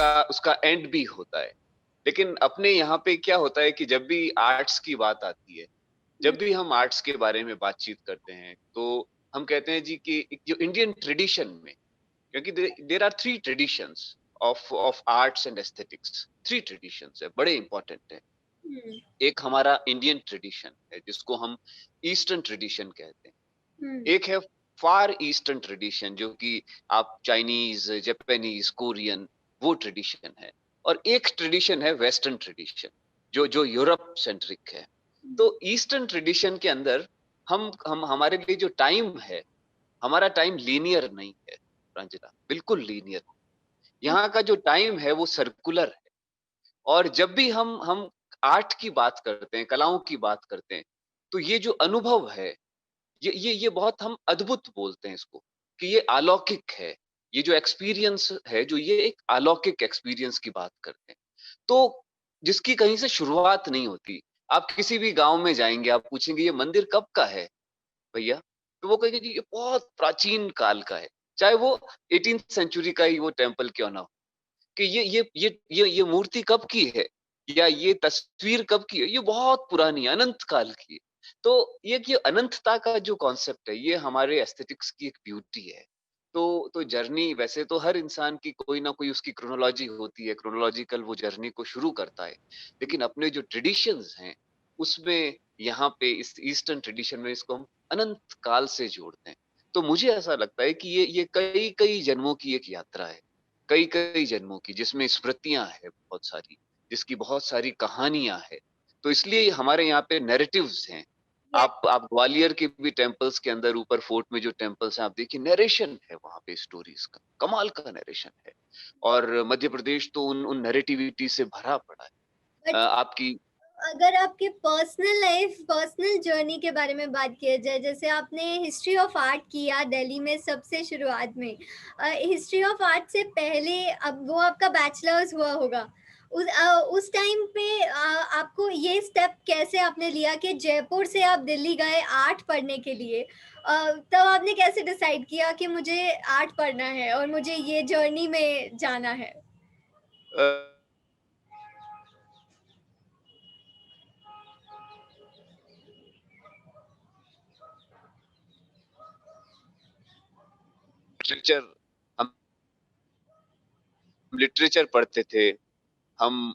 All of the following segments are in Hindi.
उसका उसका एंड भी होता है। लेकिन अपने यहाँ पे क्या होता है कि जब भी आर्ट्स की बात आती है, हुँ, जब भी हम आर्ट्स के बारे में बातचीत करते हैं, तो हम कहते हैं जी कि एक जो इंडियन ट्रेडिशन में, क्योंकि there are 3 traditions of arts and aesthetics. 3 traditions है, बड़े इंपॉर्टेंट है। हुँ, एक हमारा इंडियन ट्रेडिशन है जिसको हम ईस्टर्न ट्रेडिशन कहते हैं। हुँ, एक है फार ईस्टर्न ट्रेडिशन जो कि आप चाइनीज, जापानीज, कोरियन, वो ट्रेडिशन है। और एक ट्रेडिशन है वेस्टर्न ट्रेडिशन जो जो यूरोप सेंट्रिक है। हुँ, तो ईस्टर्न ट्रेडिशन के अंदर हम हमारे लिए जो टाइम है, हमारा टाइम लीनियर नहीं है रंजना, बिल्कुल लीनियर। हुँ, यहाँ का जो टाइम है वो सर्कुलर है। और जब भी हम आर्ट की बात करते हैं, कलाओं की बात करते हैं, तो ये जो अनुभव है, ये बहुत हम अद्भुत बोलते हैं इसको, कि ये अलौकिक है। ये जो एक्सपीरियंस है, जो ये एक अलौकिक एक्सपीरियंस की बात करते हैं। तो जिसकी कहीं से शुरुआत नहीं होती। आप किसी भी गाँव में जाएँगे, आप पूछेंगे ये मंदिर कब का है भैया? तो वो कहेंगे जी ये बहुत प्राचीन काल का है। चाहे वो 18th सेंचुरी का ही वो टेम्पल क्यों ना हो। कि ये मूर्ति कब की है या ये तस्वीर कब की है, ये बहुत पुरानी है, अनंत काल की है। तो ये अनंतता का जो कॉन्सेप्ट है, ये हमारे एस्थेटिक्स की एक ब्यूटी है। तो जर्नी वैसे तो हर इंसान की कोई ना कोई उसकी क्रोनोलॉजी होती है, क्रोनोलॉजिकल वो जर्नी को शुरू करता है। लेकिन अपने जो ट्रेडिशंस हैं, उसमें यहाँ पे इस ईस्टर्न ट्रेडिशन में इसको हम अनंत काल से जोड़ते हैं। तो मुझे ऐसा लगता है कि ये कई-कई जन्मों की एक यात्रा है। कई-कई जन्मों की, जिसमें स्मृतियाँ हैं बहुत सारी, जिसकी बहुत सारी कहानियाँ हैं। तो इसलिए हमारे यहाँ पे नैरेटिव्स हैं। यस, आप ग्वालियर के भी टेम्पल्स के अंदर ऊपर फोर्ट में जो टेम्पल्स हैं, आप देखिए नैरेशन है वहाँ पे स्टोरीज़ का, कमाल का नैरेशन है। और मध्य प्रदेश तो उन नैरेटिविटी से भरा पड़ा है। बट आपकी अगर आपके पर्सनल लाइफ, पर्सनल जर्नी के बारे में बात किया जाए, जैसे आपने हिस्ट्री ऑफ आर्ट किया दिल्ली में सबसे शुरुआत में। हिस्ट्री ऑफ आर्ट से पहले अब वो आपका बैचलर्स हुआ होगा। उस टाइम पे आपको ये स्टेप कैसे आपने लिया कि जयपुर से आप दिल्ली गए आर्ट पढ़ने के लिए? तब आपने कैसे डिसाइड किया कि मुझे आर्ट पढ़ना है और मुझे ये जर्नी में जाना है? अ, लिटरेचर हम लिटरेचर पढ़ते थे। हम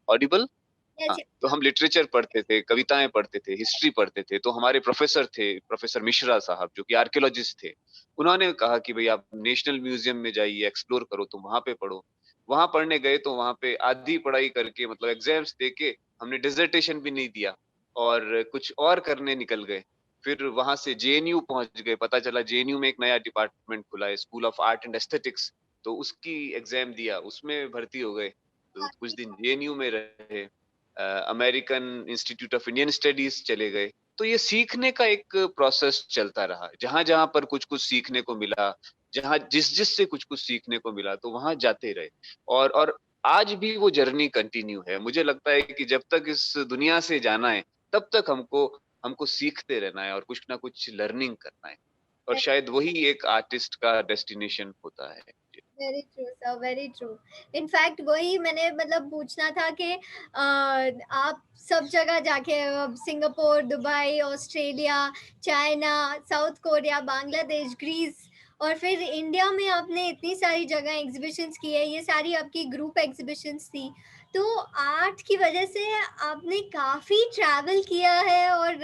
ऑडिबल? हाँ, कैसे? तो हम लिटरेचर पढ़ते थे, कविताएँ पढ़ते थे, हिस्ट्री पढ़ते थे, तो हमारे प्रोफ़ेसर थे, प्रोफ़ेसर मिश्रा साहब जो कि आर्कियोलॉजिस्ट थे। उन्होंने कहा कि भई आप नेशनल म्यूज़ियम में जाइए, एक्सप्लोर करो, तुम वहाँ पे पढ़ो। वहाँ पढ़ने गए तो वहाँ पे आधी पढ़ाई करके मतलब एग्ज़ाम्स दे के हमने डिसर्टेशन भी नहीं दिया और कुछ और करने निकल गए। फिर वहाँ से जेएनयू पहुँच गए, पता चला जेएनयू में एक नया डिपार्टमेंट खुला है, school of art and aesthetics, तो उसकी एग्ज़ाम दिया, उसमें भर्ती हो गए। तो कुछ दिन जेएनयू में रहे। American institute of Indian studies चले गए। तो ये सीखने का एक प्रोसेस चलता रहा। जहाँ-जहाँ पर कुछ-कुछ सीखने को मिला, जहाँ जिस-जिस से कुछ-कुछ सीखने को मिला, तो वहाँ जाते रहे। और आज भी वो जर्नी कंटिन्यू है। मुझे लगता है कि जब तक इस दुनिया से जाना है, तब तक हमको हमको सीखते रहना है और कुछ ना कुछ लर्निंग करना है। और शायद वही एक आर्टिस्ट का डेस्टिनेशन होता है। Very true sir, very true. In fact वही मैंने मतलब पूछना था कि आप सब जगह जाके Singapore, Dubai, Australia, China, South Korea, Bangladesh, Greece और फिर इंडिया में आपने इतनी सारी जगह एग्जीबिशंस की है, ये सारी आपकी ग्रुप एग्जीबिशंस थी। तो आर्ट की वजह से आपने काफ़ी ट्रैवल किया है और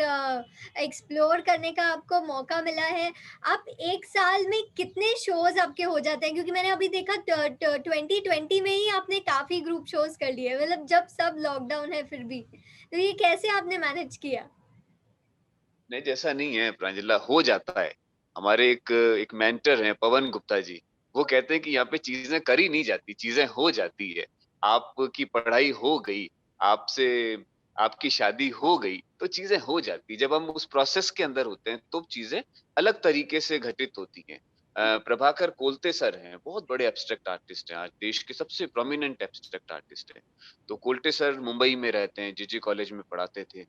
एक्सप्लोर करने का आपको मौका मिला है। आप 1 साल में कितने शोज़ आपके हो जाते हैं? क्योंकि मैंने अभी देखा ट ट 2020 में ही आपने काफ़ी ग्रुप शोज़ कर लिए, मतलब जब सब लॉकडाउन है फिर भी। तो ये कैसे आपने मैनेज किया? नहीं, जैसा नहीं है प्रांजला, हो जाता है। हमारे एक मेंटर हैं पवन गुप्ता जी, वो कहते हैं कि यहाँ पे चीज़ें करी नहीं जाती, चीज़ें हो जाती है। आपकी पढ़ाई हो गई, आपसे आपकी शादी हो गई, तो चीज़ें हो जाती हैं। जब हम उस प्रोसेस के अंदर होते हैं, तो चीज़ें अलग तरीके से घटित होती हैं। प्रभाकर कोलते सर हैं, बहुत बड़े एब्स्ट्रैक्ट आर्टिस्ट हैं, आज देश के सबसे प्रोमिनेंट एब्स्ट्रैक्ट आर्टिस्ट हैं। तो कोलते सर मुंबई में रहते हैं, जीजी कॉलेज में पढ़ाते थे।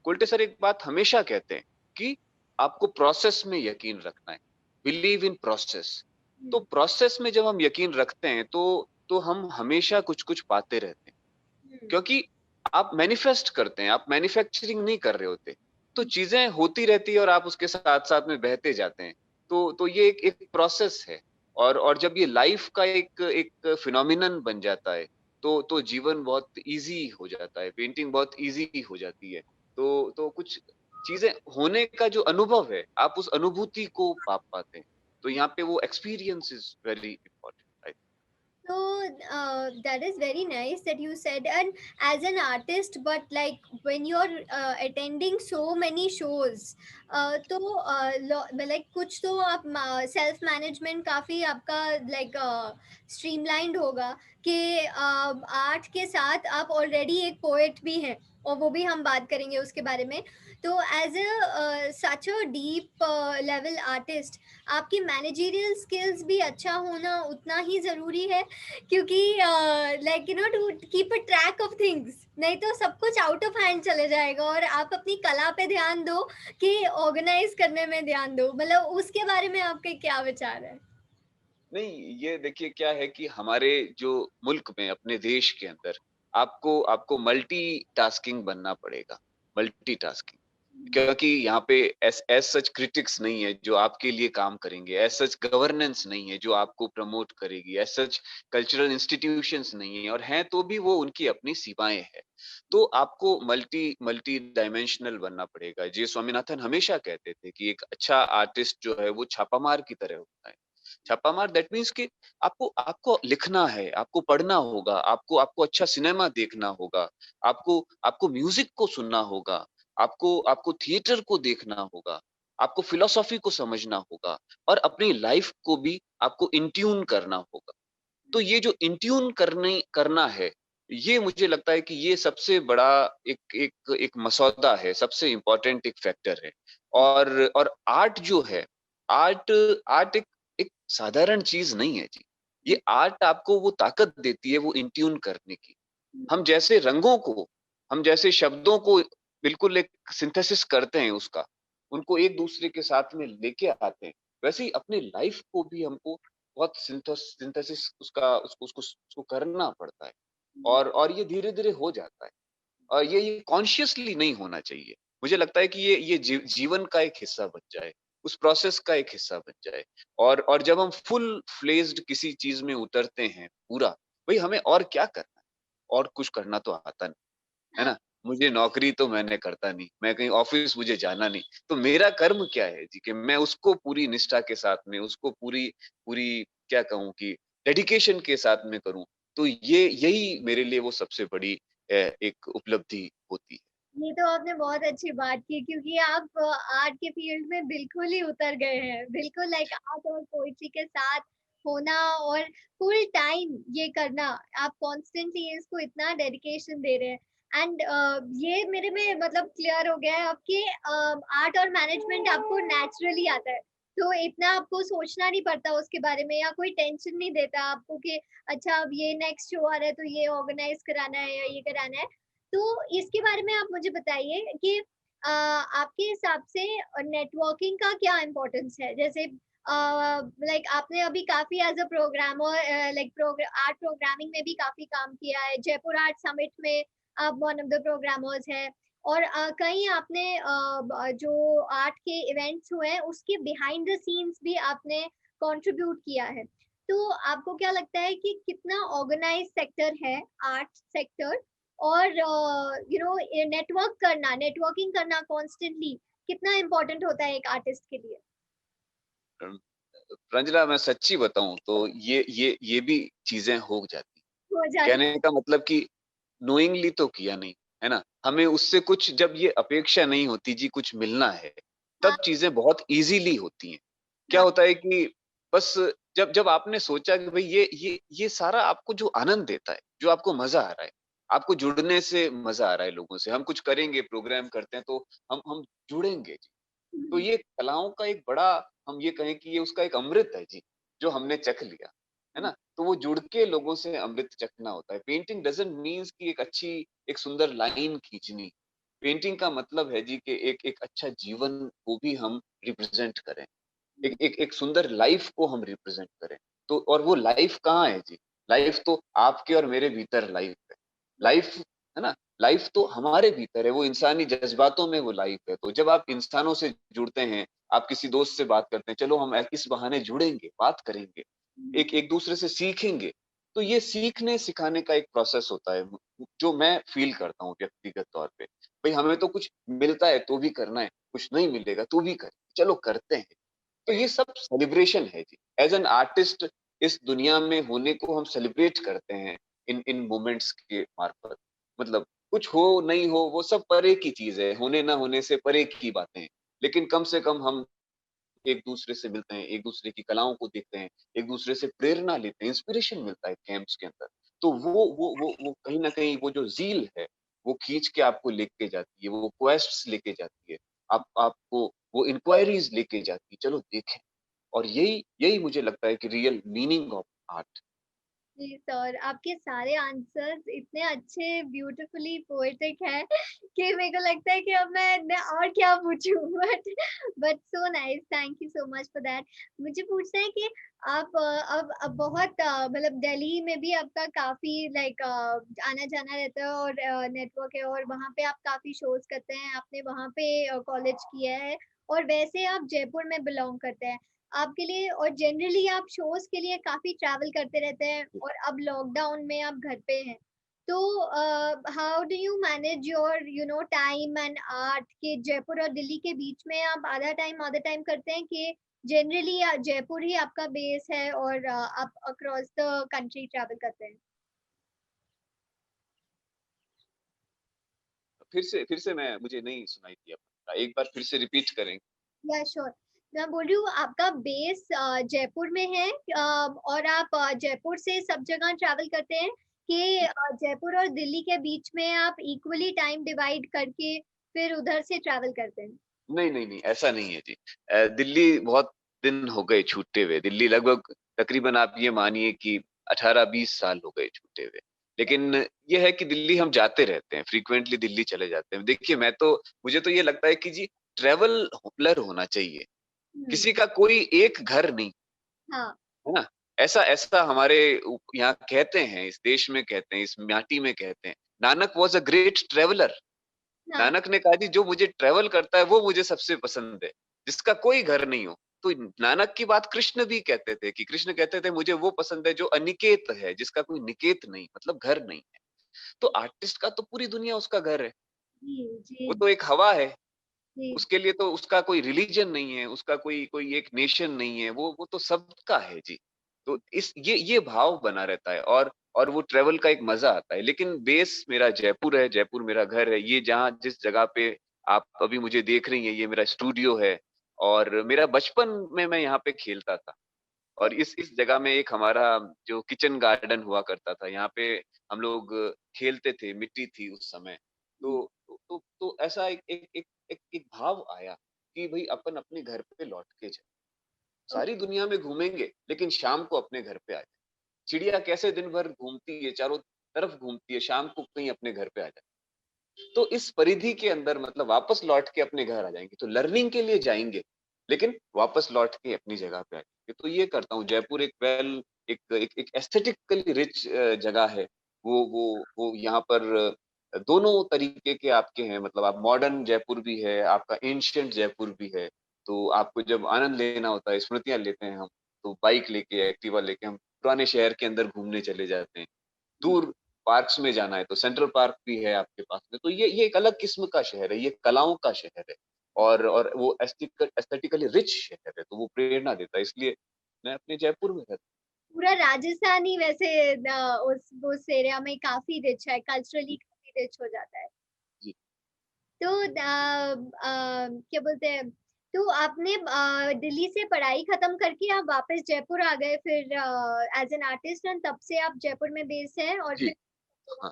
कोलटे सर एक बात हमेशा कहते हैं कि आपको प्रोसेस में यकीन रखना है, बिलीव इन प्रोसेस। तो हुँ, प्रोसेस में जब हम यकीन रखते हैं, तो तो हम हमेशा कुछ-कुछ पाते रहते हैं। हुँ, क्योंकि आप मैनिफेस्ट करते हैं, आप मैन्युफैक्चरिंग नहीं कर रहे होते। तो हुँ, चीज़ें होती रहती है और आप उसके साथ-साथ में बहते जाते हैं। तो ये एक एक प्रोसेस है और जब ये लाइफ़ का एक एक फिनोमिनन बन जाता है, तो जीवन बहुत ईज़ी हो जाता है, पेंटिंग बहुत ईज़ी हो जाती है। तो कुछ चीज़ें होने का जो अनुभव है, आप उस अनुभूति को पा पाते हैं। तो यहाँ पे वो experience is very important I so that is very nice that you said. And as an artist, but like when you're attending so many shows, तो like कुछ तो आप सेल्फ मैनेजमेंट काफी आपका लाइक स्ट्रीमलाइंड होगा कि आर्ट के साथ आप ऑलरेडी एक पोएट भी हैं, और वो भी हम बात करेंगे उसके बारे में। तो as a such a deep level artist, आपकी मैनेजरियल स्किल्स भी अच्छा होना उतना ही ज़रूरी है, क्योंकि like you know to keep a track of things, नहीं तो सब कुछ आउट ऑफ हैंड चले जाएगा, और आप अपनी कला पे ध्यान दो कि ऑर्गेनाइज करने में ध्यान दो। मतलब उसके बारे में आपके क्या विचार है? नहीं, ये देखिए क्या है कि हमारे जो मुल्क में, अपने देश के अंदर आपको आपको मल्टीटास्किंग बनना पड़ेगा, मल्टीटास्किंग। क्योंकि यहाँ पे एज़ सच क्रिटिक्स नहीं है जो आपके लिए काम करेंगे, एज़ सच गवर्नेंस नहीं है जो आपको प्रमोट करेगी, एज़ सच कल्चरल इंस्टीट्यूशंस नहीं है और हैं तो भी वो उनकी अपनी सीमाएँ हैं। तो आपको मल्टी मल्टी डायमेंशनल बनना पड़ेगा। जी स्वामीनाथन हमेशा कहते थे कि एक अच्छा आर्टिस्ट जो है वो छापामार की तरह होता है। छापामार दैट मीन्स कि आपको आपको लिखना है, आपको पढ़ना होगा, आपको आपको अच्छा सिनेमा देखना होगा, आपको आपको म्यूज़िक को सुनना होगा, आपको आपको थिएटर को देखना होगा, आपको फिलॉसफी को समझना होगा और अपनी लाइफ़ को भी आपको इन ट्यून करना होगा। तो ये जो इन ट्यून करना है, ये मुझे लगता है कि ये सबसे बड़ा एक एक एक मसौदा है, सबसे इम्पोर्टेंट एक फैक्टर है। और आर्ट जो है, आर्ट आर्ट एक साधारण चीज़ नहीं है जी। ये आर्ट आपको वो ताकत देती है वो इन ट्यून करने की। हम जैसे रंगों को, हम जैसे शब्दों को बिल्कुल एक सिंथेसिस करते हैं उसका, उनको एक-दूसरे के साथ में लेके आते हैं, वैसे ही अपनी लाइफ़ को भी हमको बहुत सिंथेसिस उसका उसको करना पड़ता है और ये धीरे-धीरे हो जाता है। ये कॉन्शियसली नहीं होना चाहिए। मुझे लगता है कि ये जीवन का एक हिस्सा बन जाए, उस प्रोसेस का एक हिस्सा बन जाए और जब हम फुल फ्लेज्ड किसी चीज़ में उतरते हैं पूरा, भई हमें और क्या करना है? और कुछ करना तो आता नहीं, है ना? मुझे नौकरी तो मैंने करता नहीं, मैं कहीं ऑफ़िस मुझे जाना नहीं, तो मेरा कर्म क्या है जी कि मैं उसको पूरी निष्ठा के साथ में, उसको पूरी पूरी क्या कहूँ कि डेडिकेशन के साथ में करूँ। तो ये यही मेरे लिए वो सबसे बड़ी एक उपलब्धि होती है। ये तो आपने बहुत अच्छी बात की, क्योंकि आप आर्ट के फील्ड में बिल्कुल ही उतर गए हैं। बिल्कुल लाइक आर्ट और पोएट्री के साथ होना, और फुल टाइम ये करना, आप कॉन्स्टेंटली इसको इतना डेडिकेशन दे रहे हैं। एंड ये मेरे में मतलब क्लियर हो गया है अब कि आर्ट और मैनेजमेंट आपको नेचुरली आता है। तो इतना आपको सोचना नहीं पड़ता उसके बारे में, या कोई टेंशन नहीं देता आपको कि अच्छा अब ये नेक्स्ट शो आ रहा है तो ये ऑर्गेनाइज़ कराना है या ये कराना है। तो इसके बारे में आप मुझे बताइए कि आपके हिसाब से नेटवर्किंग का क्या इम्पोर्टेंस है? जैसे लाइक आपने अभी काफ़ी as a programmer like art programming में भी काफ़ी काम किया है। जयपुर आर्ट समिट में आप वन ऑफ द प्रोग्रामर्स हैं, और कहीं आपने जो आर्ट के इवेंट्स हुए हैं उसके बिहाइंड द सीन्स भी आपने कंट्रीब्यूट किया है। तो आपको क्या लगता है कि कितना ऑर्गेनाइज़ सेक्टर है आर्ट सेक्टर, और नेटवर्किंग करना कॉन्स्टेंटली कितना इम्पोर्टेंट होता है एक आर्टिस्ट के लिए? अम, रंजना मैं सच्ची बताऊँ तो ये भी चीज़ें हो जाती। हो जाती कहने का मतलब कि नोइंगली तो किया नहीं, है ना? हमें उससे कुछ जब ये अपेक्षा नहीं होती जी कुछ मिलना है, हाँ, तब चीज़ें बहुत ईज़िली होती हैं। क्या हाँ, होता है कि बस जब आपने सोचा कि भई ये सारा आपको जो आनंद देता है, जो आपको मज़ा आ रहा है, आपको जुड़ने से मज़ा आ रहा है लोगों से, हम कुछ करेंगे, प्रोग्राम करते हैं तो हम जुड़ेंगे। तो हुँ, ये कलाओं का एक बड़ा हम ये कहें कि ये उसका एक अमृत है जी, जो हमने चख लिया, है ना? तो वो जुड़ के लोगों से अमृत चखना होता है। पेंटिंग डज़न्ट मीन्स कि एक सुंदर लाइन खींचनी। पेंटिंग का मतलब है जी कि एक एक अच्छा जीवन को भी हम रिप्रेज़ेंट करें। एक एक एक सुंदर लाइफ़ को हम रिप्रेज़ेंट करें। तो और वो लाइफ़ कहाँ है जी? लाइफ तो आपके और मेरे भीतर लाइफ है। लाइफ है ना? लाइफ तो हमारे भीतर है, वो इंसानी जज़्बातों में वो लाइफ है। तो जब आप इंसानों से जुड़ते हैं, आप किसी दोस्त से बात करते हैं, चलो हम इस बहाने जुड़ेंगे, बात करेंगे, हुँ, एक दूसरे से सीखेंगे। तो ये सीखने सिखाने का एक प्रोसेस होता है, जो मैं फ़ील करता हूँ व्यक्तिगत तौर पे। भई हमें तो कुछ मिलता है तो भी करना है, कुछ नहीं मिलेगा तो भी करें, चलो करते हैं। तो ये सब सेलिब्रेशन है जी। एज़ एन आर्टिस्ट इस दुनिया में होने को हम सेलिब्रेट करते हैं इन इन मोमेंट्स के मार्फत। मतलब कुछ हो, नहीं हो, वो सब परे की चीज़ है, होने ना होने से परे की बातें हैं। लेकिन कम से कम हम एक-दूसरे से मिलते हैं, एक-दूसरे की कलाओं को देखते हैं, एक-दूसरे से प्रेरणा लेते हैं, इंस्पिरेशन मिलता है कैंप्स के अंदर। तो वो कहीं न कहीं वो जो ज़ील है, वो खींच के आपको लेके जाती है, वो क्वेस्ट्स लेके जाती है। आपको वो इंक्वायरीज़ लेके जाती है, चलो देखें। और यही यही मुझे लगता है कि रियल मीनिंग ऑफ आर्ट। जी सर, आपके सारे आंसर्स इतने अच्छे ब्यूटीफुली पोएटिक हैं कि मेरे को लगता है कि अब मैं और क्या पूछूँ but so nice, thank you so much for that. मुझे पूछना है कि आप अब बहुत मतलब दिल्ली में भी आपका काफ़ी लाइक आना-जाना रहता है और नेटवर्क है और वहाँ पे आप काफ़ी शोज़ करते हैं, आपने वहाँ पे कॉलेज किया है और वैसे आप जयपुर में बिलॉन्ग करते हैं। आपके लिए और जनरली आप शोज़ के लिए काफ़ी ट्रैवल करते रहते हैं और अब लॉकडाउन में आप घर पे हैं। तो how do you manage your time and art कि जयपुर और दिल्ली के बीच में आप आधा टाइम करते हैं कि जनरली जयपुर ही आपका बेस है और आप अक्रॉस द कंट्री ट्रैवल करते हैं? फिर से मैं मुझे नहीं सुनाई दिया। एक बार फिर से रिपीट करें? या श्योर। मैं बोल रही हूँ आपका बेस जयपुर में है और आप जयपुर से सब जगह ट्रैवल करते हैं कि जयपुर और दिल्ली के बीच में आप इक्वली टाइम डिवाइड करके फिर उधर से ट्रैवल करते हैं? नहीं, नहीं, नहीं, ऐसा नहीं है जी। दिल्ली बहुत दिन हो गए छूटे हुए। दिल्ली लगभग तकरीबन आप ये मानिए कि 18-20 साल हो गए छूटे हुए। लेकिन ये है कि दिल्ली हम जाते रहते हैं, फ्रीक्वेंटली दिल्ली चले जाते हैं। देखिए मुझे तो ये लगता है कि जी ट्रैवलर होना चाहिए। हुँ, किसी का कोई एक घर नहीं, हाँ, है ना? ऐसा ऐसा हमारे यहाँ कहते हैं, इस देश में कहते हैं, इस माटी में कहते हैं। Nanak was a great traveller. हाँ, नानक ने कहा जी जो मुझे ट्रैवल करता है वो मुझे सबसे पसंद है, जिसका कोई घर नहीं हो। तो नानक की बात कृष्ण भी कहते थे कि कृष्ण कहते थे मुझे वो पसंद है जो अनिकेत है, जिसका कोई निकेत नहीं मतलब घर नहीं है। तो आर्टिस्ट का तो पूरी दुनिया उसका घर है। जी, जी, वो तो एक हवा है। जी, उसके लिए तो उसका कोई रिलीजन नहीं है, उसका कोई कोई एक नेशन नहीं है, वो तो सबका है जी। तो इस ये भाव बना रहता है और वो ट्रैवल का एक मज़ा आता है। लेकिन बेस मेरा जयपुर है, जयपुर मेरा घर है। ये जहाँ जिस जगह पे आप अभी मुझे देख रही हैं, ये मेरा स्टूडियो है और मेरा बचपन में मैं यहाँ पे खेलता था। और इस जगह में एक हमारा जो किचन गार्डन हुआ करता था, यहाँ पे हम लोग खेलते थे, मिट्टी थी उस समय। जी, तो ऐसा एक भाव आया कि भई अपन अपने घर पे लौट के जाएँ। सारी ओके, दुनिया में घूमेंगे, लेकिन शाम को अपने घर पे आ जाएँ। चिड़िया कैसे दिन भर घूमती है, चारों तरफ घूमती है, शाम को कहीं अपने घर पे आ जाए। तो इस परिधि के अंदर मतलब वापस लौट के अपने घर आ जाएँगे, तो लर्निंग के लिए जाएँगे, लेकिन वापस लौट के अपनी जगह पे आएँगे। तो ये करता हूँ, जयपुर एक वेल एक एक एक एस्थेटिकली रिच जगह है। वो यहाँ पर दोनों तरीके के आपके हैं मतलब आप मॉडर्न जयपुर भी है, आपका एंशिएंट जयपुर भी है। तो आपको जब आनंद लेना होता है, स्मृतियाँ लेते हैं हम, तो बाइक लेके, एक्टिवा लेके हम पुराने शहर के अंदर घूमने चले जाते हैं। दूर पार्क्स में जाना है तो सेंट्रल पार्क भी है आपके पास में। तो ये एक अलग किस्म का शहर है, ये कलाओं का शहर है और वो एस्थेटिकली रिच शहर है, तो वो प्रेरणा देता है। इसलिए मैं अपने जयपुर में रहता पूरा राजस्थान ही वैसे उस एरिया में काफ़ी रिच है, कल्चरली हूँ। काफ़ी रिच हो जाता है। जी, तो क्या बोलते हैं तो आपने दिल्ली से पढ़ाई खत्म करके आप वापस जयपुर आ गए फिर एज़ एन आर्टिस्ट एंड तब से आप जयपुर में बेस्ड हैं और जी, फिर हाँ।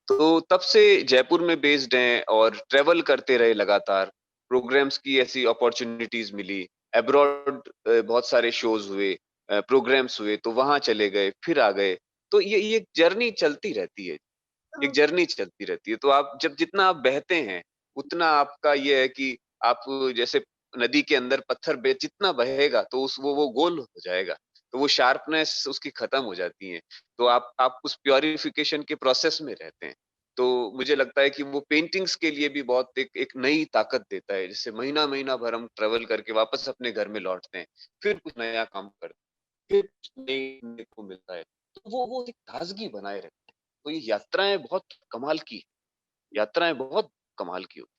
तो तब से जयपुर में बेस्ड हैं और ट्रैवल करते रहे लगातार। प्रोग्राम्स की ऐसी अपॉर्च्युनिटीज़ मिली। अब्रॉड बहुत सारे शोज़ हुए, प्रोग्राम्स हुए तो वहाँ चले गए, फिर आ गए। तो ये एक जर्नी चलती रहती है। एक जर्नी चलती रहती है। तो आप जब जितना आप बहते हैं, उतना आपका ये है कि आप जैसे नदी के अंदर पत्थर जितना बहेगा तो उस वो गोल हो जाएगा। तो वो शार्पनेस उसकी खत्म हो जाती है। तो आप उस प्यूरिफिकेशन के प्रोसेस में रहते हैं। तो मुझे लगता है कि वो पेंटिंग्स के लिए भी बहुत एक एक नई ताकत देता है। जैसे महीना-महीना भर हम ट्रैवल करके वापस अपने घर में लौटते हैं, फिर कुछ नया काम करते हैं, फिर कुछ नए को मिलता है। तो वो एक ताज़गी बनाए रखती है। तो ये यात्राएँ बहुत कमाल की यात्राएँ बहुत कमाल की होती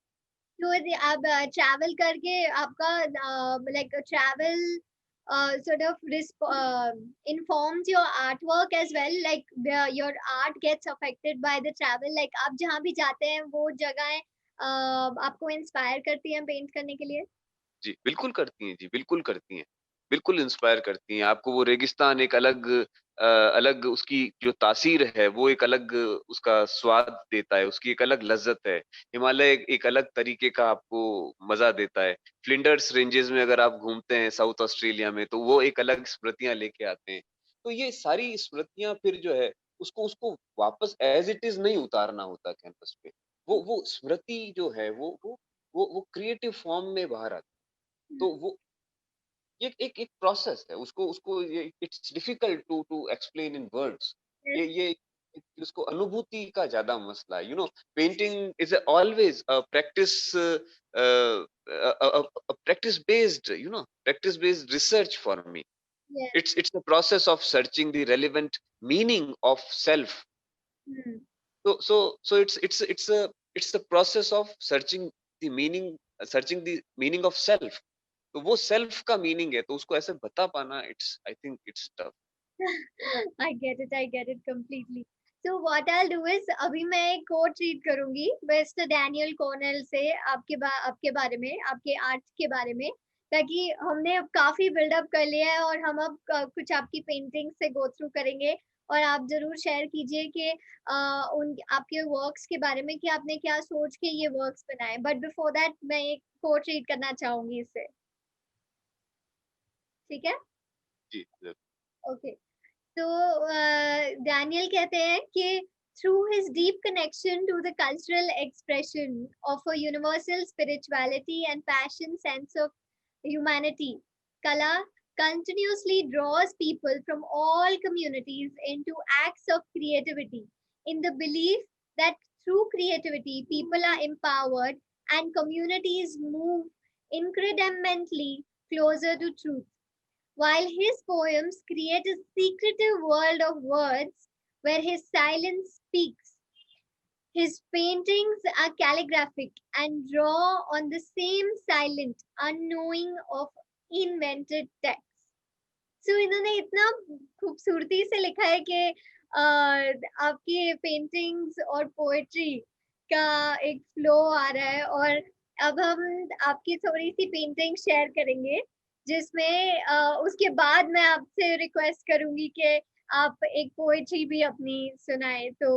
तो यदि आप ट्रैवल करके आपका like travel sort of informs your artwork as well, like your art gets affected by the travel, like आप जहाँ भी जाते हैं वो जगहें आपको इंस्पायर करती हैं पेंट करने के लिए? जी, बिल्कुल करती हैं जी, बिल्कुल करती हैं। बिल्कुल इंस्पायर करती हैं। आपको वो रेगिस्तान एक अलग उसकी जो तासीर है, वो एक अलग उसका स्वाद देता है, उसकी एक अलग लज़्ज़त है। हिमालय एक एक अलग तरीके का आपको मज़ा देता है। फ्लिंडर्स रेंजेज़ में अगर आप घूमते हैं साउथ ऑस्ट्रेलिया में, तो वो एक अलग स्मृतियाँ लेके आते हैं। तो ये सारी स्मृतियाँ फिर जो है, उसको उसको वापस एज़ इट इज़ नहीं उतारना होता कैनवस पे। वो स्मृति जो है, वो क्रिएटिव फॉर्म में बाहर आती है। तो हुँ, वो ये एक एक प्रोसेस है। उसको उसको ये it's difficult to explain in words. Yes, ये उसको अनुभूति का ज़्यादा मसला है। Painting is always a practice practice based research for me. Yes, It's a process of searching the relevant meaning of self. Hmm, So it's the process of searching the meaning of self. तो वो सेल्फ का मीनिंग है, तो उसको ऐसे बता पाना it's I think it's tough. I get it completely. So what I'll do is अभी मैं एक कोट रीड करूँगी मिस्टर डैनियल कॉर्नेल से आपके बारे में, आपके आर्ट के बारे में, ताकि हमने अब काफ़ी बिल्डअप कर लिया है और हम अब कुछ आपकी पेंटिंग से गो थ्रू करेंगे और आप ज़रूर शेयर कीजिए कि उन आपके वर्क्स के बारे में कि आपने क्या सोच के ये वर्क्स बनाए। बट बिफोर दैट मैं एक कोट रीड करना चाहूँगी इससे, ठीक है? जी, ज़रूर। ओके। तो डैनियल कहते हैं कि through his deep connection to the cultural expression of a universal spirituality and passion sense of humanity, Kala continuously draws people from all communities into acts of creativity in the belief that through creativity people are empowered and communities move incrementally closer to truth. While his poems create a secretive world of words where his silence speaks, his paintings are calligraphic and draw on the same silent, unknowing of invented texts. So इन्होंने इतना खूबसूरती से लिखा है कि आपकी पेंटिंग्स और पोएट्री का एक फ्लो आ रहा है और अब हम आपकी थोड़ी-सी पेंटिंग शेयर करेंगे, जिसमें उसके बाद मैं आपसे रिक्वेस्ट करूँगी कि आप एक पोएट्री भी अपनी सुनाएँ, तो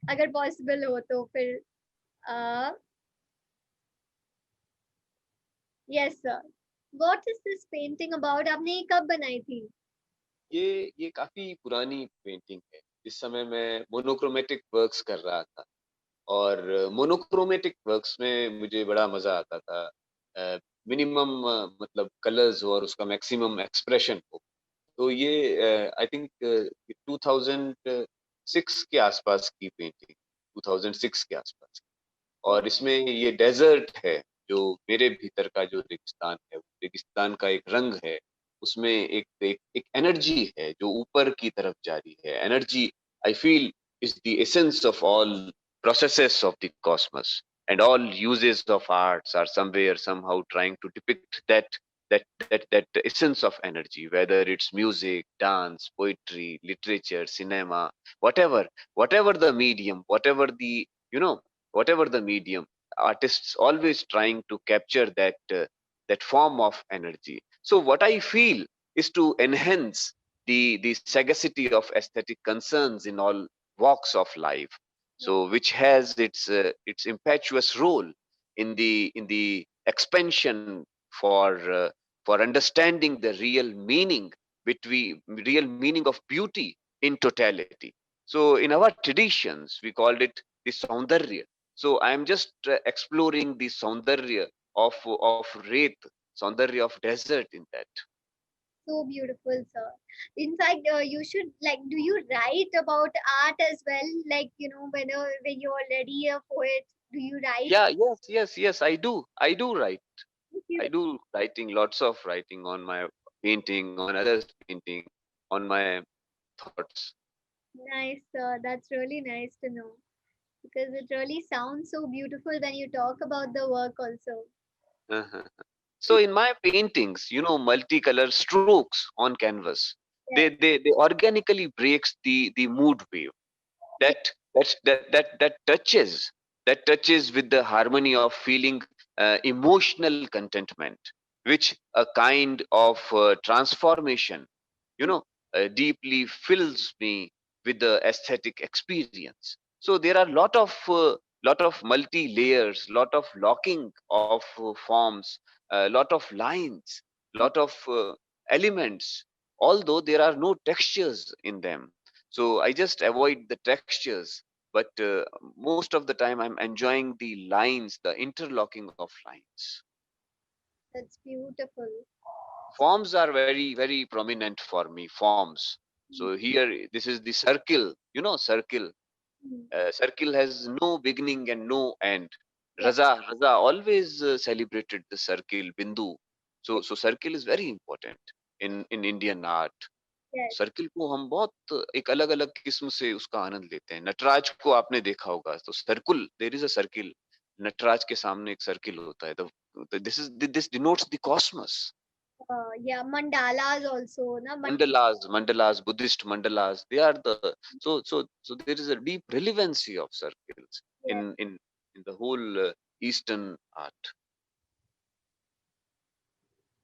अगर पॉसिबल हो तो फिर uh, yes sir. What is this painting about? आपने ये कब बनाई थी? ये काफ़ी पुरानी पेंटिंग है। इस समय मैं मोनोक्रोमैटिक वर्क्स कर रहा था और मोनोक्रोमैटिक वर्क्स में मुझे बड़ा मज़ा आता था। मिनिमम मतलब कलर्स हो और उसका मैक्सिमम एक्सप्रेशन हो। तो ये आई थिंक 2006 के आसपास की पेंटिंग, 2006 के आसपास। और इसमें ये डेज़र्ट है, जो मेरे भीतर का जो रेगिस्तान है, वो रेगिस्तान का एक रंग है। उसमें एक एक एक एनर्जी है जो ऊपर की तरफ जा रही है। Energy I feel is the essence of all processes of the cosmos, and all uses of arts are somewhere somehow trying to depict that essence of energy, whether it's music, dance, poetry, literature, cinema, whatever the medium, you know whatever the medium, artists always trying to capture that form of energy. So what I feel is to enhance the sagacity of aesthetic concerns in all walks of life, so which has its impetuous role in the expansion for uh, for understanding the real meaning of beauty in totality. So in our traditions we called it the saundarya. So I am just exploring the saundarya of Wraith, saundarya of desert in that. So beautiful, sir. In fact, you should like. Do you write about art as well? Like when you're already a poet, do you write? Yeah, yes, I do write. I You do writing, lots of writing on my painting, on others' painting, on my thoughts. nice, sir. That's really nice to know because it really sounds so beautiful when you talk about the work also. Uh-huh. So in my paintings, multicolor strokes on canvas, Yes, they organically breaks the mood wave yes, that touches with the harmony of feeling emotional contentment, which a kind of transformation, deeply fills me with the aesthetic experience. So there are lot of multi layers, lot of locking of forms, lot of lines, lot of elements, although there are no textures in them. So I just avoid the textures, but most of the time I'm enjoying the lines, the interlocking of lines. that's beautiful. Forms are very, very prominent for me. Forms. So here, this is the circle. Circle. Mm. Circle has no beginning and no end. Yes, Raza always celebrated the circle, Bindu. So, yes, so circle is very important in Indian art. yes. Circle को हम बहुत एक अलग अलग किस्म से उसका आनंद लेते हैं। नटराज को आपने देखा होगा, तो circle, there is a circle. Nataraj के सामने एक सर्किल होता है। This denotes the cosmos. Yeah, mandalas also, na Mandalas, Buddhist mandalas, they are the, so there is a deep relevancy of circles yes. in the whole Eastern art.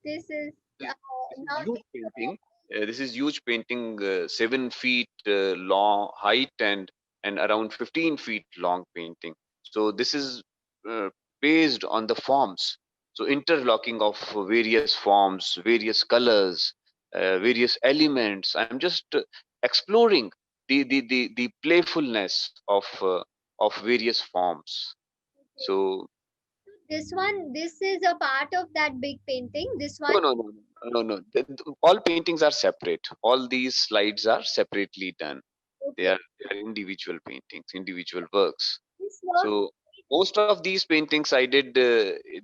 This is This, uh, this is now. huge painting. This is huge painting, 7 feet long height and around 15 feet long painting. So this is uh, based on the forms. So interlocking of various forms, various colors, various elements. I'm just exploring the playfulness of various forms. Okay. So This one, this is a part of that big painting. This one, no, no, no, no, no. All paintings are separate. All these slides are separately done. They okay. are, they are individual paintings, individual works. This work, So most of these paintings I did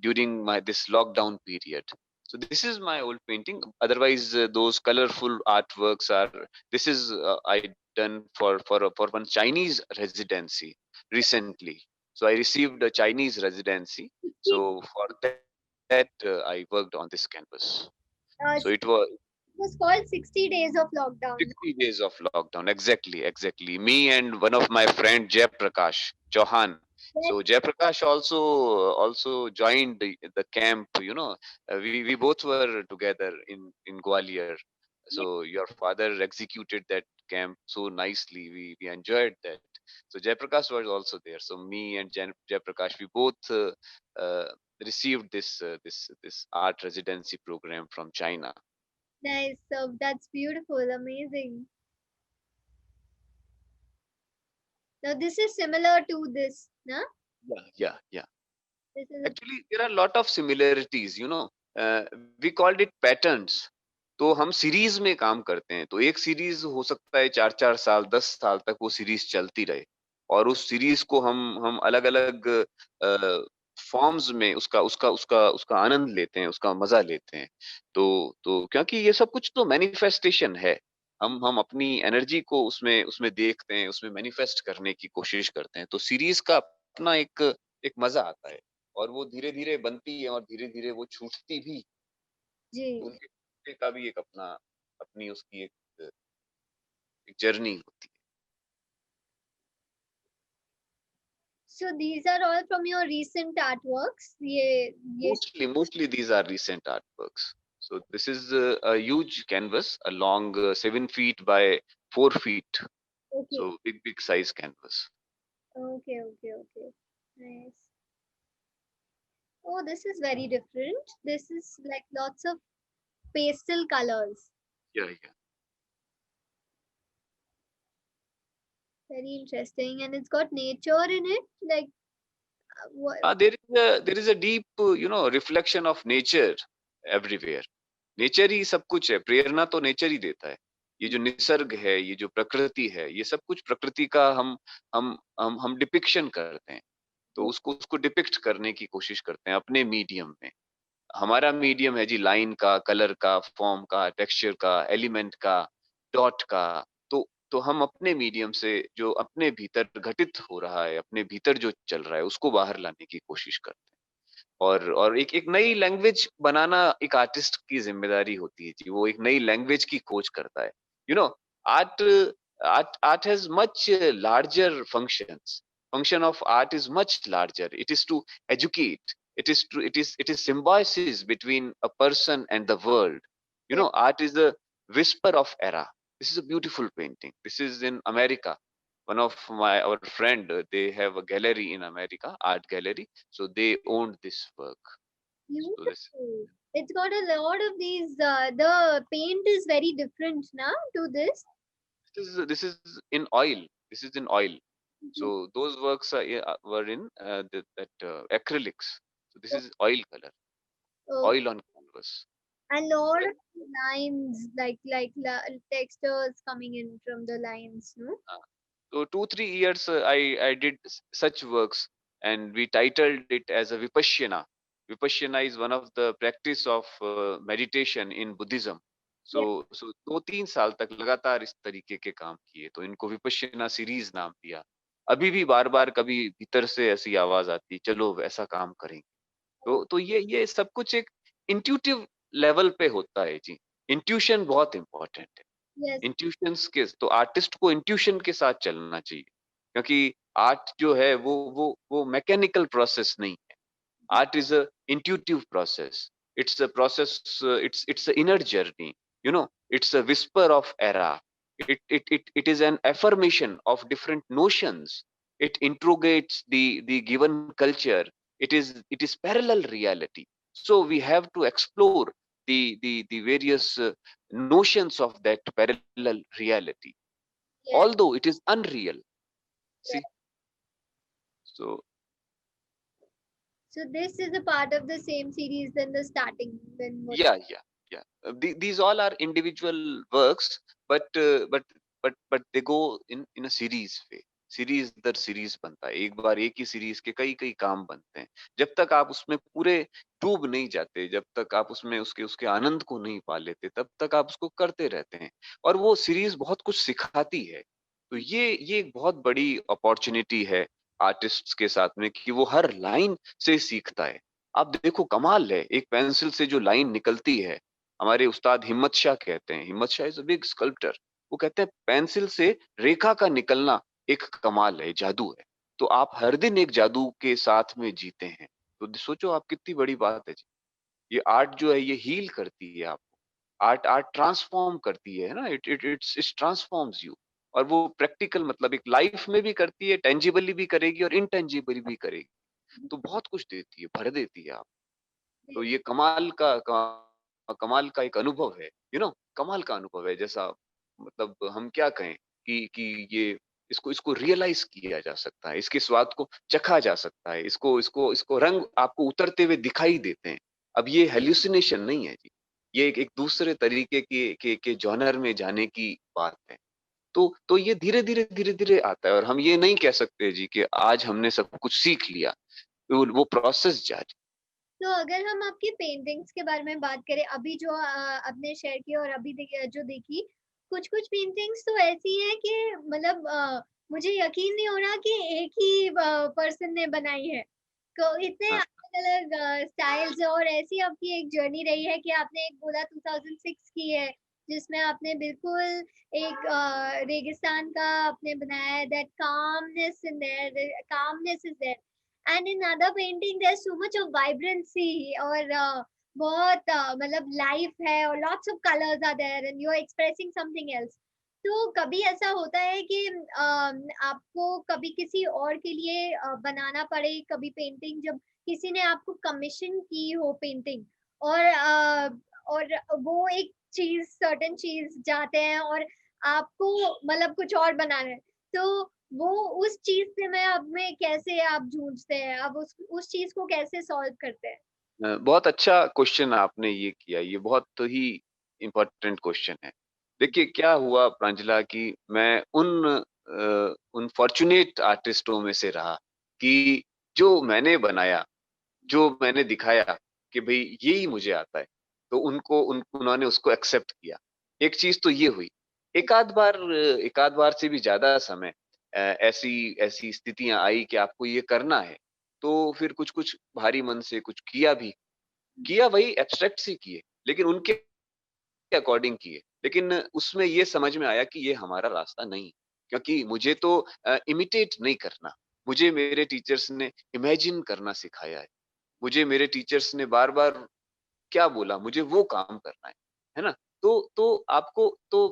during my this lockdown period. So this is my old painting. Otherwise, those colorful artworks are. This is I done for one Chinese residency recently. So I received a Chinese residency. 60 So for that, I worked on this canvas. So it was was called 60 days of lockdown. 60 days of lockdown. Exactly. Me and one of my friend Jay Prakash Chauhan. Yes, So Jay Prakash also joined the camp. We both were together in Gwalior. yes, So your father executed that camp so nicely. We enjoyed that. So Jay Prakash was also there. So me and Jay Prakash, we both uh, received this art residency program from China. nice. So that's beautiful, amazing. Now this is similar to this, na? Yeah. This is a, Actually, there are a lot of similarities. We called it patterns. तो हम सीरीज में काम करते हैं, तो एक सीरीज हो सकता है 4-4 साल 10 साल तक वो सीरीज चलती रहे, और उस सीरीज को हम अलग अलग फॉर्म्स में उसका उसका उसका उसका आनंद लेते हैं, उसका मजा लेते हैं। तो क्योंकि ये सब कुछ तो मैनिफेस्टेशन है। हम अपनी एनर्जी को उसमें उसमें देखते हैं, उसमें मैनिफेस्ट करने की कोशिश करते हैं। तो सीरीज का अपना एक मजा आता है, और वो धीरे धीरे बनती है और धीरे धीरे वो छूटती भी। तो जी. उनके छूटने का भी एक अपना अपनी उसकी एक जर्नी होती है। So these are all from your recent artworks. ये Mostly these are recent artworks. So this is a huge canvas, a long 7 feet by 4 feet. okay, So big size canvas. okay. Nice. Oh, this is very different. This is like lots of pastel colors. Yeah. Very interesting, and it's got nature in it. Like what? There is a deep reflection of nature everywhere. Nature ही सब कुछ है, प्रेरणा तो नेचर ही देता है। ये जो निसर्ग है, ये जो प्रकृति है, ये सब कुछ प्रकृति का हम डिपिक्शन करते हैं। तो उसको उसको डिपिक्ट करने की कोशिश करते हैं अपने मीडियम में। हमारा मीडियम है जी लाइन का, कलर का, फॉर्म का, टेक्सचर का, एलिमेंट का, डॉट का। तो हम अपने मीडियम से जो अपने भीतर घटित हो रहा है, अपने भीतर जो चल रहा है, उसको बाहर लाने की कोशिश करते हैं। और एक एक नई लैंग्वेज बनाना एक आर्टिस्ट की ज़िम्मेदारी होती है जी। वो एक नई लैंग्वेज की खोज करता है। You know art art has much larger functions. Function of art is much larger. It is to educate. It is symbiosis between a person and the world. You Yeah. know, art is the whisper of era. This is a beautiful painting. This is in America. One of our friend, they have a gallery in America, art gallery, so they owned this work. So Beautiful. It's got a lot of these. The paint is very different now to this. this is in oil. This is in oil. Mhm. So those works were in that acrylics. So this is oil color, Oh, oil on canvas. and lot So, of lines, textures coming in from the lines, no? uh, so 2 3 years I did such works, and we titled it as a vipassana. Vipassana is one of the practice of meditation in Buddhism. Yeah. So 2 3 साल तक लगातार इस तरीके के काम किए, तो इनको विपश्यना सीरीज नाम दिया। अभी भी बार बार कभी भीतर से ऐसी आवाज आती, चलो ऐसा काम करेंगे। तो ये सब कुछ एक इंट्यूटिव लेवल पे होता है जी। इंट्यूशन बहुत इंपॉर्टेंट है। Yes. इंट्यूशंस के तो आर्टिस्ट को इंट्यूशन के साथ चलना चाहिए, क्योंकि आर्ट जो है वो मैकेनिकल प्रोसेस नहीं है। Art is a intuitive process. It's a process, it's a inner journey, you know, it's a whisper of era. It is an affirmation of different notions. It interrogates the given culture. It is parallel reality. So we have to explore the various notions of that parallel reality, Yes. although it is unreal. See, so So this is a part of the same series than the starting. Then what? yeah. These all are individual works, but they go in a series way. Series दर सीरीज बनता है, एक बार एक ही सीरीज के कई कई काम बनते हैं। जब तक आप उसमें पूरे डूब नहीं जाते, जब तक आप उसमें उसके उसके आनंद को नहीं पा लेते, तब तक आप उसको करते रहते हैं। और वो सीरीज बहुत कुछ सिखाती है। तो ये एक बहुत बड़ी अपॉर्चुनिटी है आर्टिस्ट्स के साथ में, कि वो हर लाइन से सीखता है। आप देखो कमाल है, एक पेंसिल से जो लाइन निकलती है। हमारे उस्ताद हिम्मत शाह कहते हैं, हिम्मत Shah is a big sculptor. वो कहते हैं पेंसिल से रेखा का निकलना एक कमाल है, जादू है। तो आप हर दिन एक जादू के साथ में जीते हैं। तो सोचो आप, कितनी बड़ी बात है जी। ये आर्ट जो है ये हील करती है आपको। आर्ट आर्ट ट्रांसफॉर्म करती है ना, इट्स ट्रांसफॉर्म्स यू। और वो प्रैक्टिकल मतलब एक लाइफ में भी करती है, टेंजिबली भी करेगी और इनटेंजिबली भी करेगी। तो बहुत कुछ देती है, भर देती है आप। तो ये कमाल का एक अनुभव है, कमाल का अनुभव है। जैसा मतलब हम क्या कहें कि ये इसको इसको रियलाइज किया जा सकता है, इसके स्वाद को चखा जा सकता है, इसको इसको इसको रंग आपको उतरते हुए दिखाई देते हैं। अब ये हेल्यूसिनेशन नहीं है जी, ये एक दूसरे तरीके के जॉनर में जाने की बात है। तो ये धीरे धीरे आता है, और हम ये नहीं कह सकते जी कि आज हमने सब कुछ सीख लिया। वो प्रोसेस जारी। तो अगर हम आपकी पेंटिंग्स के बारे में बात करें, अभी जो आपने शेयर की और अभी जो देखी, कुछ-कुछ पेंटिंग्स तो ऐसी हैं कि मतलब मुझे यकीन नहीं हो रहा कि एक ही पर्सन ने बनाई है। तो इतने हाँ, अलग-अलग स्टाइल्स और ऐसी आपकी एक जर्नी रही है कि आपने एक बोला 2006 की है, जिसमें आपने बिल्कुल एक रेगिस्तान का आपने बनाया है, that calmness is there. And in other painting there so much of vibrancy और बहुत मतलब लाइफ है और lots of colours are there and you are expressing something else. तो कभी ऐसा होता है कि आपको कभी किसी और के लिए बनाना पड़े, कभी पेंटिंग जब किसी ने आपको कमीशन की हो पेंटिंग और और वो एक चीज सर्टेन चीज जाते हैं और आपको मतलब कुछ और बनाना है, तो वो उस चीज़ से मैं अब में कैसे आप जूझते हैं? आप उस चीज़ को कैसे सॉल्व करते हैं? बहुत अच्छा क्वेश्चन आपने ये किया, ये बहुत ही इम्पोर्टेंट क्वेश्चन है। देखिए क्या हुआ प्रांजला कि मैं उन फॉर्च्यूनेट आर्टिस्टों में से रहा कि जो मैंने बनाया, जो मैंने दिखाया कि भई ये ही मुझे आता है, तो उन्होंने उसको एक्सेप्ट किया। एक चीज़ तो ये हुई। एक आध बार से भी ज़्यादा समय ऐसी ऐसी स्थितियाँ आई कि आपको ये करना है, तो फिर कुछ-कुछ भारी मन से कुछ किया भी। किया वही एब्स्ट्रैक्ट से किए, लेकिन उनके अकॉर्डिंग किए। लेकिन उसमें ये समझ में आया कि ये हमारा रास्ता नहीं, क्योंकि मुझे तो इमिटेट नहीं करना। मुझे मेरे टीचर्स ने इमेजिन करना सिखाया है। मुझे मेरे टीचर्स ने बार-बार क्या बोला, मुझे वो काम करना है ना? तो आपको तो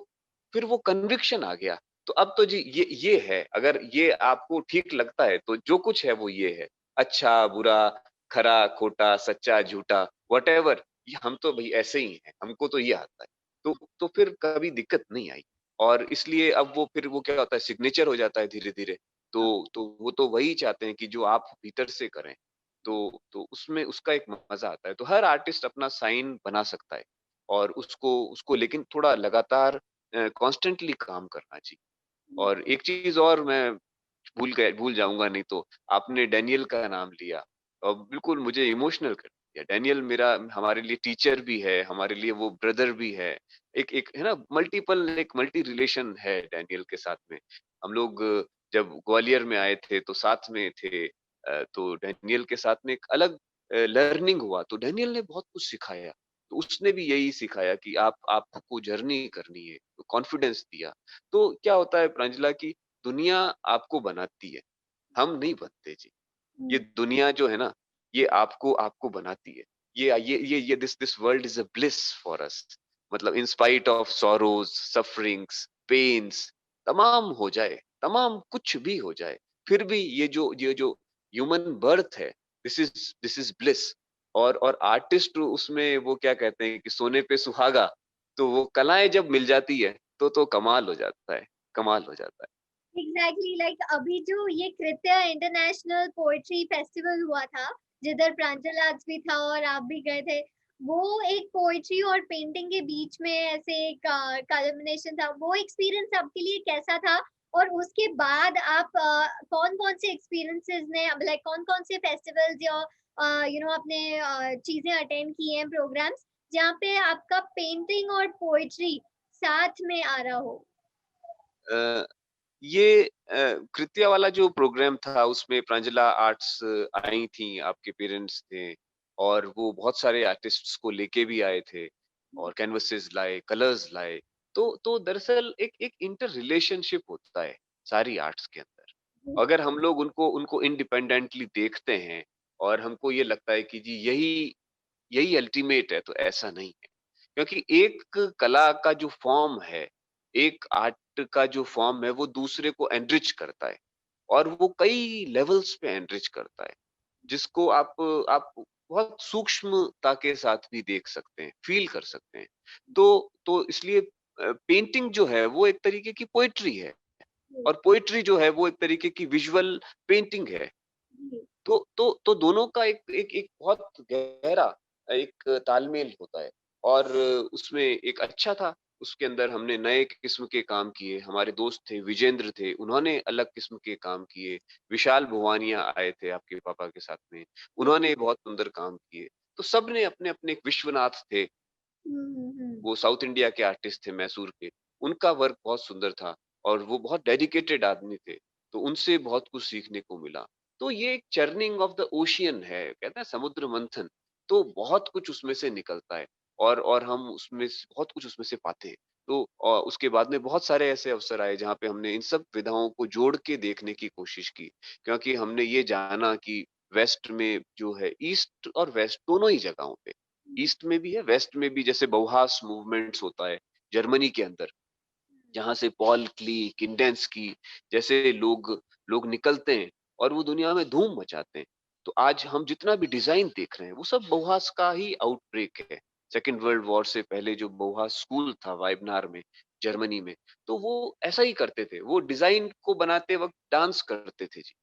फिर वो कन्विक्शन आ गया। तो अब तो जी ये है, अगर ये आपको ठीक लगता है, तो जो कुछ है वो ये है। अच्छा, बुरा, खरा, खोटा, सच्चा, झूठा, व्हाटएवर ये हम तो भई ऐसे ही हैं, हमको तो ये आता है। तो फिर कभी दिक्कत नहीं आई और इसलिए अब वो फिर वो क्या होता है सिग्नेचर हो जाता है धीरे-धीरे। तो वो तो वही चाहते हैं कि जो आप भीतर से करें। तो उसमें उसका एक मज़ा आता है। तो हर आर्टिस्ट अपना साइन बना सकता है और उसको उसको लेकिन थोड़ा लगातार कॉन्स्टेंटली काम करना चाहिए। और एक चीज़ और मैं भूल जाऊँगा नहीं तो, आपने डैनियल का नाम लिया और बिल्कुल मुझे इमोशनल कर दिया। डैनियल मेरा हमारे लिए टीचर भी है, हमारे लिए वो ब्रदर भी है। एक एक है ना एक मल्टी रिलेशन है डैनियल के साथ में। हम लोग जब ग्वालियर में आए थे तो साथ में थे तो डैनियल के साथ में एक अलग लर्निंग हुआ, तो डैनियल ने बहुत कुछ सिखाया। तो उसने भी यही सिखाया कि आपको जर्नी करनी है, तो कॉन्फिडेंस दिया। तो क्या होता है प्रांजला कि दुनिया आपको बनाती है, हम नहीं बनते जी। ये हुँ, दुनिया जो है ना, ये आपको आपको बनाती है। ये this world is a bliss for us मतलब in spite of sorrows, sufferings, pains तमाम हो जाए, तमाम कुछ भी हो जाए, फिर भी ये जो ह्यूमन बर्थ है, दिस इज़ ब्लिस और आर्टिस्ट उसमें वो क्या कहते हैं कि सोने पे सुहागा, तो वो कलाएँ जब मिल जाती है, तो कमाल हो जाता है, कमाल हो जाता है। एग्ज़ैक्टली लाइक अभी जो ये कृत्या इंटरनेशनल पोएट्री फेस्टिवल हुआ था, जिधर प्रांजल आज भी था और आप भी गए थे। वो एक पोएट्री और पेंटिंग के बीच में ऐसे एक कॉम्बिनेशन था। वो एक्सपीरियंस आपके लिए कैसा था? और उसके बाद आप कौन-कौन से एक्सपीरियंसेस ने लाइक कौन-कौन से फेस्टिवल्स या आपने चीज़ें अटेंड की हैं प्रोग्राम्स, जहाँ पे आपका पेंटिंग और पोएट्री साथ में आ रहा हो? अ ये कृत्या वाला जो प्रोग्राम था उसमें प्रांजला आर्ट्स आई थी, आपके पेरेंट्स थे और वो बहुत सारे आर्टिस्ट्स को लेके भी आए थे और कैनवासेस लाए, कलर्स लाए। तो दरअसल एक एक इंटर रिलेशनशिप होता है सारी आर्ट्स के अंदर। अगर हम लोग उनको उनको इंडिपेंडेंटली देखते हैं और हमको ये लगता है कि जी यही यही अल्टीमेट है, तो ऐसा नहीं है। क्योंकि एक कला का जो फॉर्म है, एक आर्ट का जो फॉर्म है, वो दूसरे को एनरिच करता है और वो कई लेवल्स पे एनरिच करता है, जिसको आप बहुत सूक्ष्मता के साथ भी देख सकते हैं, फ़ील कर सकते हैं। तो इसलिए पेंटिंग जो है, वो एक तरीके की पोएट्री है जी, और पोएट्री जो है, वो एक तरीके की विजुअल पेंटिंग है। जी। तो दोनों का एक एक एक बहुत गहरा एक तालमेल होता है और उसमें एक अच्छा था, उसके अंदर हमने नए किस्म के काम किए, हमारे दोस्त थे, विजेंद्र थे, उन्होंने अलग किस्म के काम किए, विशाल भुवानिया आए थे आपके पापा के साथ में, उन्होंने बहुत सुंदर काम किए। तो सबने अपने-अपने एक विश्वनाथ थे, हुँ, हुँ, हुँ। वो साउथ इंडिया के आर्टिस्ट थे मैसूर के, उनका वर्क बहुत सुंदर था और वो बहुत डेडिकेटेड आदमी थे, तो उनसे बहुत कुछ सीखने को मिला। तो ये एक चर्निंग ऑफ द ओशियन है, कहते हैं समुद्र मंथन, तो बहुत कुछ उसमें से निकलता है और हम उसमें से बहुत कुछ उसमें से पाते हैं। तो उसके बाद में बहुत सारे ऐसे अवसर आए जहाँ पे हमने इन सब विधाओं को जोड़ के देखने की कोशिश की, क्योंकि हमने ये जाना कि वेस्ट में जो है ईस्ट और वेस्ट दोनों ही जगहों पे ईस्ट में भी है, वेस्ट में भी जैसे बौहास मूवमेंट्स होता है, जर्मनी के अंदर, जहाँ से पॉल क्ली, किंडेंस्की जैसे लोग लोग निकलते हैं और वो दुनिया में धूम मचाते हैं। तो आज हम जितना भी डिज़ाइन देख रहे हैं, वो सब बौहास का ही आउटब्रेक है। सेकंड वर्ल्ड वॉर से पहले जो बौहास स्कूल था वाइबनार में, जर्मनी में, तो वो ऐसा ही करते थे। वो डिज़ाइन को बनाते वक़्त डांस करते थे जी।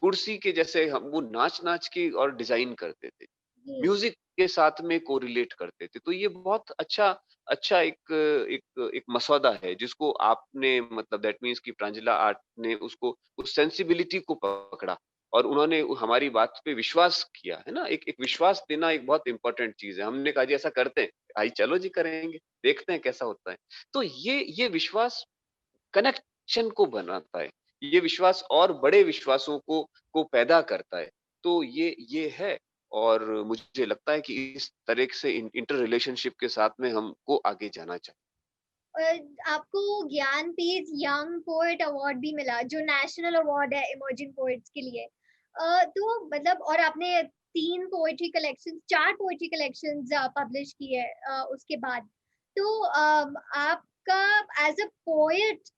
कुर्सी के जैसे हम वो नाच-नाच के और डिज़ाइन करते थे। जी, म्यूजिक के साथ में कोरिलेट करते थे। तो ये बहुत अच्छा अच्छा एक मसौदा है जिसको आपने मतलब दैट मीन्स कि प्रांजला आर्ट ने उसको उस सेंसिबिलिटी को पकड़ा और उन्होंने हमारी बात पे विश्वास किया, है ना? एक विश्वास देना एक बहुत इम्पोर्टेंट चीज़ है। हमने कहा जी ऐसा करते हैं, आई चलो जी करेंगे, देखते हैं कैसा होता है। तो ये विश्वास कनेक्शन को बनाता है। ये विश्वास और बड़े विश्वासों को पैदा करता है। तो ये है और मुझे लगता है कि इस तरह से इंटर रिलेशनशिप के साथ में हमको आगे जाना चाहिए। आपको ज्ञानपीठ यंग पोएट अवार्ड भी मिला, जो नेशनल अवार्ड है इमर्जिंग पोएट्स के लिए। तो मतलब और आपने 3 poetry collections 4 poetry collections publish की है उसके बाद। तो आपका एज़ अ पोएट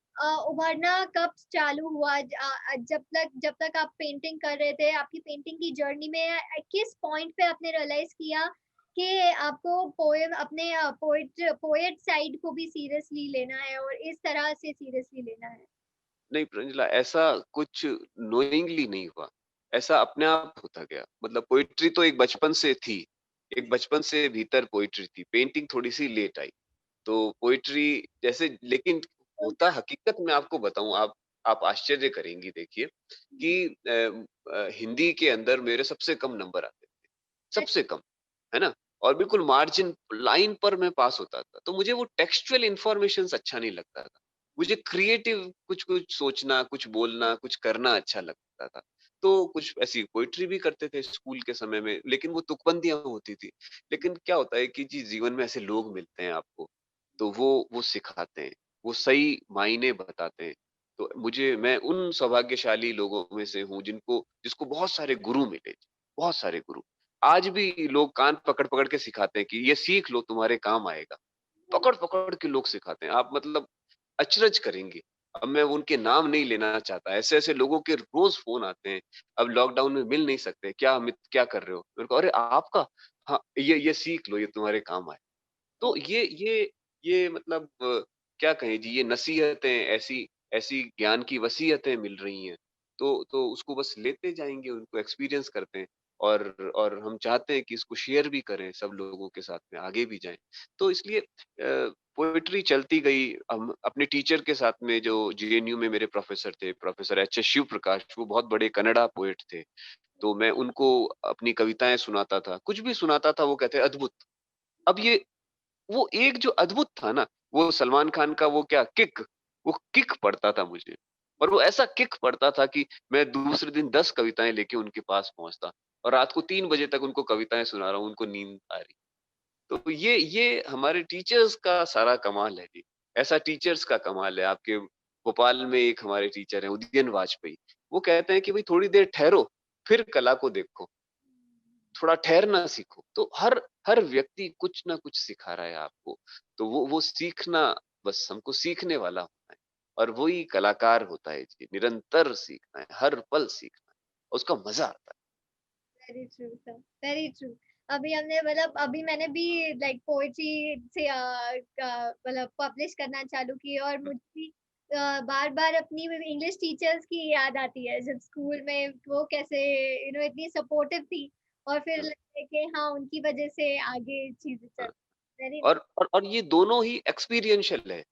उभरना कब चालू हुआ? जब तक आप पेंटिंग कर रहे थे, आपकी पेंटिंग की जर्नी में किस पॉइंट पे आपने रियलाइज़ किया कि आपको पोएम अपने पोएट साइड को भी सीरियसली लेना है और इस तरह से सीरियसली लेना है? नहीं प्रंजला ऐसा कुछ नोइंगली नहीं हुआ। ऐसा अपने आप होता गया। मतलब पोएट्री तो एक बचपन से थी। एक बचपन से भीतर पोएट्री थी। पेंटिंग थोड़ी-सी लेट आई। तो पोएट्री जैसे लेकिन तो होता हकीकत में आपको बताऊँ आप आश्चर्य करेंगी देखिए कि हिंदी के अंदर मेरे सबसे कम नंबर आते थे, सबसे कम, है ना? और बिल्कुल मार्जिन लाइन पर मैं पास होता था। तो मुझे वो टेक्सचुअल इन्फॉर्मेशंस अच्छा नहीं लगता था। मुझे क्रिएटिव कुछ-कुछ सोचना, कुछ बोलना, कुछ करना अच्छा लगता था। तो कुछ ऐसी पोएट्री भी करते थे स्कूल के समय में, लेकिन वो तुकबंदियाँ होती थी। लेकिन क्या होता है कि जी जीवन में ऐसे लोग मिलते हैं आपको, तो वो सिखाते हैं, वो सही मायने बताते हैं। तो मैं उन सौभाग्यशाली लोगों में से हूँ जिसको बहुत सारे गुरु मिले, बहुत सारे गुरु। आज भी लोग कान पकड़-पकड़ के सिखाते हैं कि ये सीख लो तुम्हारे काम आएगा। पकड़-पकड़ के लोग सिखाते हैं। आप मतलब अचरज करेंगे। अब मैं उनके नाम नहीं लेना चाहता। ऐसे-ऐसे लोगों के रोज़ फ़ोन आते हैं। अब लॉकडाउन में मिल नहीं सकते। क्या अमित क्या कर रहे हो? मैंने कहा अरे आपका? हाँ, ये सीख लो ये तुम्हारे काम आए। तो ये मतलब क्या कहें जी ये नसीहतें ऐसी ऐसी ज्ञान की वसीयतें मिल रही हैं। तो उसको बस लेते जाएँगे, उनको एक्सपीरियंस करते हैं और हम चाहते हैं कि इसको शेयर भी करें सब लोगों के साथ में, आगे भी जाएँ। तो इसलिए पोएट्री चलती गई। हम अपने टीचर के साथ में जो जेएनयू में मेरे प्रोफ़ेसर थे, professor H. S. Shiv Prakash, वो बहुत बड़े कन्नड़ा पोएट थे। तो मैं उनको अपनी कविताएँ सुनाता था। कुछ भी सुनाता था, वो कहते अद्भुत! अब ये वो एक जो अद्भुत था ना, वो सलमान खान का वो क्या किक, वो किक पड़ता था मुझे और वो ऐसा किक पड़ता था कि मैं दूसरे दिन 10 कविताएँ लेके उनके पास पहुँचता और रात को 3 बजे तक उनको कविताएँ सुना रहा हूँ, उनको नींद आ रही। तो ये हमारे टीचर्स का सारा कमाल है जी। ऐसा टीचर्स का कमाल है। आपके भोपाल में एक हमारे टीचर हैं उदयन वाजपेयी, वो कहते हैं कि भई थोड़ी देर ठहरो, फिर कला को देखो। थोड़ा ठहरना सीखो। तो हर हर व्यक्ति कुछ ना कुछ सिखा रहा है आपको। तो वो सीखना बस हमको सीखने वाला होना है और वही कलाकार होता है जी। निरंतर सीखना है, हर पल सीखना है। उसका मज़ा आता है। Very true sir, very true. अभी मैंने भी लाइक पोएट्री से मतलब पब्लिश करना चालू की और हुँ, मुझे भी बार-बार अपनी इंग्लिश टीचर्स की याद आती है, जब स्कूल में वो कैसे इतनी सपोर्टिव थी और फिर हुँ, लगता है कि हाँ, उनकी वजह से आगे चीज़ें चल हाँ। वेरी और ये दोनों ही एक्सपीरियंशियल है।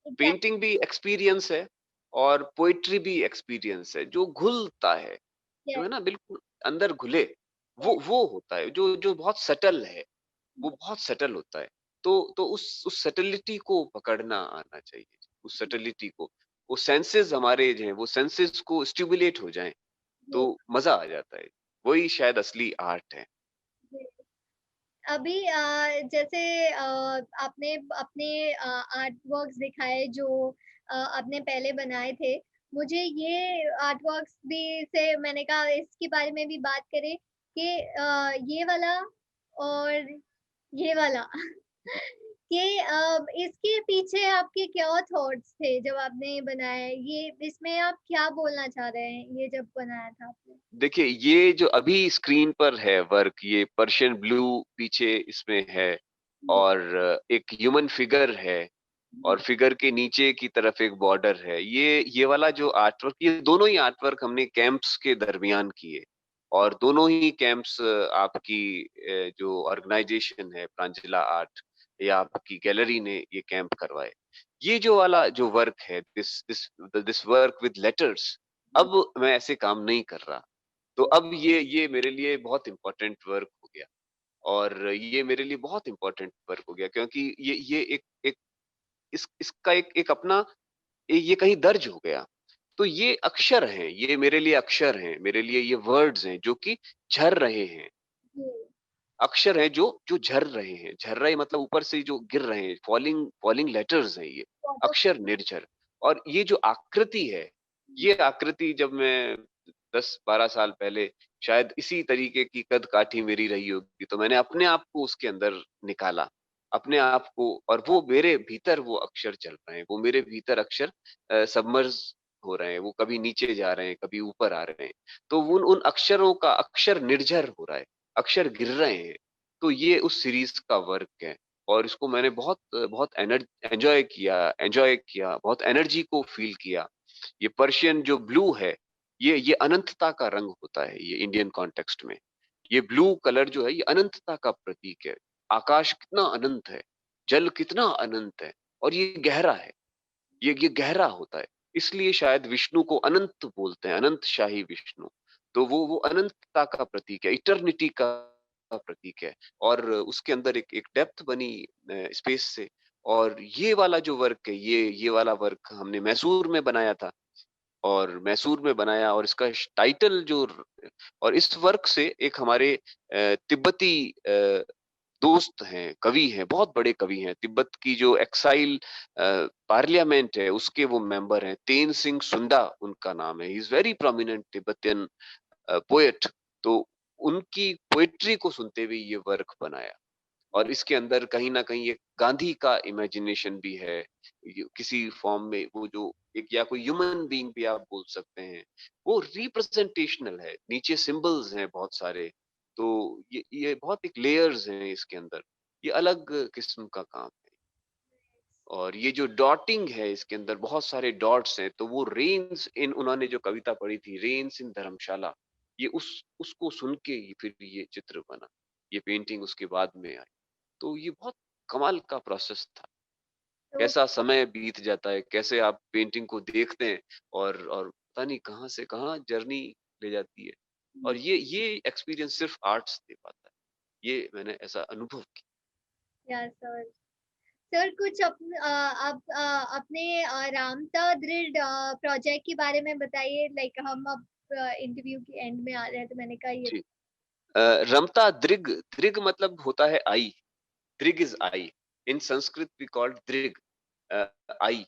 एग्ज़ैक्ट पेंटिंग भी एक्सपीरियंस है और पोएट्री भी एक्सपीरियंस है, जो घुलता है, जो यस, है ना बिल्कुल अंदर घुले, यस, वो होता है, जो बहुत सटल है। वो बहुत सटल होता है। तो उस सटिलिटी को पकड़ना आना चाहिए। उस सटिलिटी को, वो सेंसेस हमारे जो हैं, वो सेंसेस को स्टिमुलेट हो जाएँ, जी, तो मज़ा आ जाता है। वही शायद असली आर्ट है। जी। अभी जैसे आपने अपने आर्ट वर्क्स दिखाए जो आपने पहले बनाए थे। मुझे ये आर्ट वर्क्स भी से मैंने कहा इसके बारे में भी बात करें कि ये वाला और ये वाला कि इसके पीछे आपके क्या थॉट्स थे जब आपने बनाया? ये इसमें आप क्या बोलना चाह रहे हैं, ये जब बनाया था आपने? देखिए, ये जो अभी स्क्रीन पर है वर्क, ये पर्शियन ब्लू पीछे इसमें है जी, और एक ह्यूमन फिगर है और जी, फिगर के नीचे की तरफ एक बॉर्डर है। ये वाला जो आर्ट वर्क, ये दोनों ही आर्ट वर्क हमने कैंप्स के दरमियान किए। और दोनों ही कैंप्स आपकी जो ऑर्गेनाइजेशन है प्रांजला आर्ट या आपकी गैलरी ने ये कैंप करवाए। ये जो वाला जो वर्क है, दिस वर्क विद लेटर्स, अब मैं ऐसे काम नहीं कर रहा। तो अब ये मेरे लिए बहुत इम्पोर्टेंट वर्क हो गया, और ये मेरे लिए बहुत इम्पोर्टेंट वर्क हो गया, क्योंकि ये एक एक इसका एक अपना ये कहीं दर्ज हो गया। तो ये अक्षर हैं, ये मेरे लिए अक्षर हैं, मेरे लिए ये वर्ड्स हैं जो कि झर रहे हैं। जी, अक्षर हैं जो जो झर रहे हैं। झर रहे मतलब ऊपर से जो गिर रहे हैं, फॉलिंग फॉलिंग लेटर्स हैं ये, अक्षर वॉटरफॉल। निर्झर। और ये जो आकृति है, ये आकृति जब मैं 10-12 साल पहले शायद इसी तरीके की कद-काठी मेरी रही होगी, तो मैंने अपने आप को उसके अंदर निकाला। अपने आप को, और वो मेरे भीतर वो अक्षर चल रहे हैं, वो मेरे भीतर अक्षर सबमर्ज हो रहे हैं, वो कभी नीचे जा रहे हैं, कभी ऊपर आ रहे हैं। तो उन उन अक्षरों का अक्षर निर्झर हो रहा है, अक्षर गिर रहे हैं। तो ये उस सीरीज़ का वर्क है, और इसको मैंने बहुत बहुत एन्जॉय किया, बहुत एनर्जी को फ़ील किया। ये पर्शियन जो ब्लू है, ये अनंतता का रंग होता है, ये इंडियन कॉन्टेक्स्ट में। ये ब्लू कलर जो है, ये अनंतता का प्रतीक है। आकाश कितना अनंत है, जल कितना अनंत है, और ये गहरा है। ये गहरा होता है। इसलिए शायद विष्णु को अनंत बोलते हैं, अनंत शाही विष्णु। तो वो अनंतता का प्रतीक है, इटर्निटी का प्रतीक है, और उसके अंदर एक एक डेप्थ बनी स्पेस से। और ये वाला जो वर्क है, ये वाला वर्क हमने मैसूर में बनाया था, और मैसूर में बनाया, और इसका टाइटल जो, और इस वर्क से एक हमारे तिब्बती दोस्त हैं, कवि हैं, बहुत बड़े कवि हैं। तिब्बत की जो एक्साइल पार्लियामेंट है, उसके वो मेंबर हैं। तेन सिंह सुंदा उनका नाम है। He is very prominent Tibetan poet. तो उनकी पोएट्री को सुनते हुए ये वर्क बनाया। और इसके अंदर कहीं न कहीं एक गांधी का इमेजिनेशन भी है। किसी फॉर्म में वो जो एक, या कोई ह्यूमन बीइंग भी आप बोल सकते हैं। वो रिप्रेजेंटेशनल है। नीचे सिंबल्स हैं बहुत सारे। तो ये बहुत एक लेयर्स हैं इसके अंदर। ये अलग किस्म का काम है। और ये जो डॉटिंग है इसके अंदर, बहुत सारे डॉट्स हैं। तो वो रेन्स इन, उन्होंने जो कविता पढ़ी थी, रेन्स इन धर्मशाला, ये उसको सुन के ही फिर ये चित्र बना। ये पेंटिंग उसके बाद में आई। तो ये बहुत कमाल का प्रोसेस था। तो कैसा समय बीत जाता है, कैसे आप पेंटिंग को देखते हैं, और पता नहीं कहाँ से कहाँ जर्नी ले जाती है। और ये एक्सपीरियंस सिर्फ आर्ट्स दे पाता है। ये मैंने ऐसा अनुभव किया। या सर, सर कुछ आप अपने रामता दृढ़ प्रोजेक्ट के बारे में बताइए। लाइक हम अब इंटरव्यू के एंड में आ रहे हैं, तो मैंने कहा ये। जी। रमता दृग, दृग मतलब होता है आई। दृग is eye. In Sanskrit we called दृग, आई।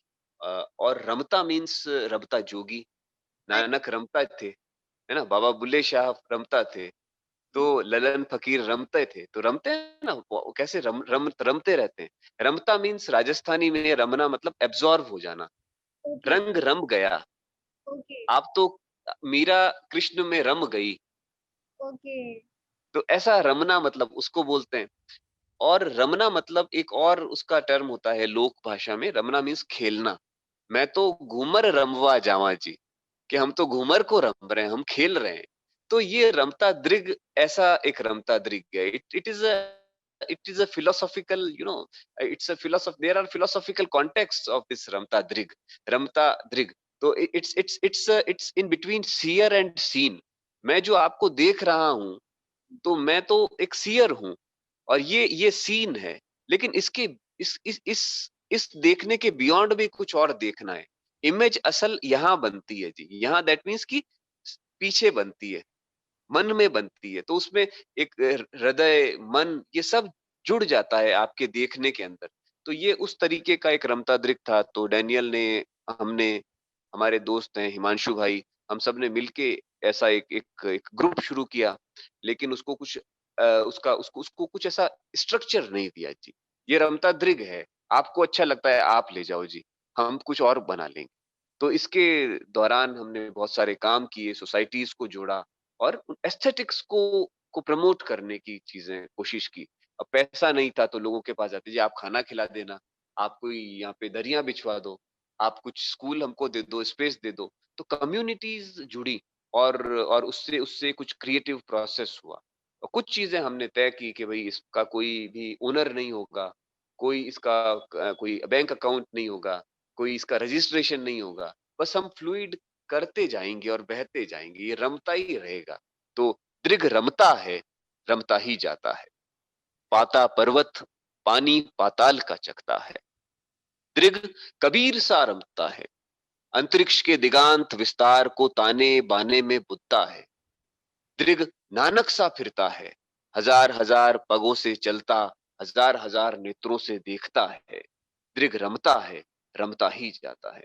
और रमता मीन्स रमता जोगी। नानक रमता थे, है ना? बाबा बुल्ले शाह रमता थे। तो ललन फकीर रमते थे। तो रमते हैं ना, वो कैसे रमते रहते हैं। रमता मीन्स राजस्थानी में रमना मतलब एब्जॉर्ब हो जाना। ओके, रंग रम गया। ओके, आप तो मीरा कृष्ण में रम गई। ओके, तो ऐसा रमना मतलब उसको बोलते हैं। और रमना मतलब एक और उसका टर्म होता है लोक भाषा में। रमना मीन्स खेलना। मैं तो घूमर रमवा जावा जी, कि हम तो घूमर को रम रहे हैं, हम खेल रहे हैं। तो ये रमता दृग, ऐसा एक रमता दृग है। It is a philosophical, it's a philosophy, there are philosophical contexts of this रमता दृग। तो it's in between seer and seen। मैं जो आपको देख रहा हूँ, तो मैं तो एक सीयर हूँ, और ये सीन है। लेकिन इसके इस देखने के बियॉन्ड भी कुछ और देखना है। इमेज असल यहाँ बनती है जी। यहाँ दैट मीन्स कि पीछे बनती है, मन में बनती है। तो उसमें एक हृदय, मन, ये सब जुड़ जाता है आपके देखने के अंदर। तो ये उस तरीके का एक रमता दृक था। तो डैनियल ने, हमने, हमारे दोस्त हैं हिमांशु भाई, हम सब ने मिलके ऐसा एक ग्रुप शुरू किया। लेकिन उसको कुछ उसको कुछ ऐसा स्ट्रक्चर नहीं दिया जी। ये रमता दृग है, आपको अच्छा लगता है आप ले जाओ जी, हम कुछ और बना लेंगे। तो इसके दौरान हमने बहुत सारे काम किए, सोसाइटीज को जोड़ा, और एस्थेटिक्स को प्रमोट करने की चीजें कोशिश की। अब पैसा नहीं था, तो लोगों के पास जाते, जी आप खाना खिला देना, आप कोई यहाँ पे दरिया बिछवा दो, आप कुछ स्कूल हमको दे दो, स्पेस दे दो। तो कम्युनिटीज जुड़ी, और उससे उससे कुछ क्रिएटिव प्रोसेस हुआ। और कुछ चीज़ें हमने तय की कि भई इसका कोई भी ओनर नहीं होगा, कोई इसका कोई बैंक अकाउंट नहीं होगा, कोई इसका रजिस्ट्रेशन नहीं होगा। बस हम फ्लूइड करते जाएँगे और बहते जाएँगे, ये रमता ही रहेगा। तो दृघ रमता है, रमता ही जाता है। पाता पर्वत, पानी पाताल का चखता है। दृघ कबीर सा रमता है, अंतरिक्ष के दिगांत विस्तार को ताने-बाने में बुनता है। दृघ नानक सा फिरता है, हजार-हजार पगों से चलता, हजार-हजार नेत्रों से देखता है। दृघ रमता है, रमता ही जाता है,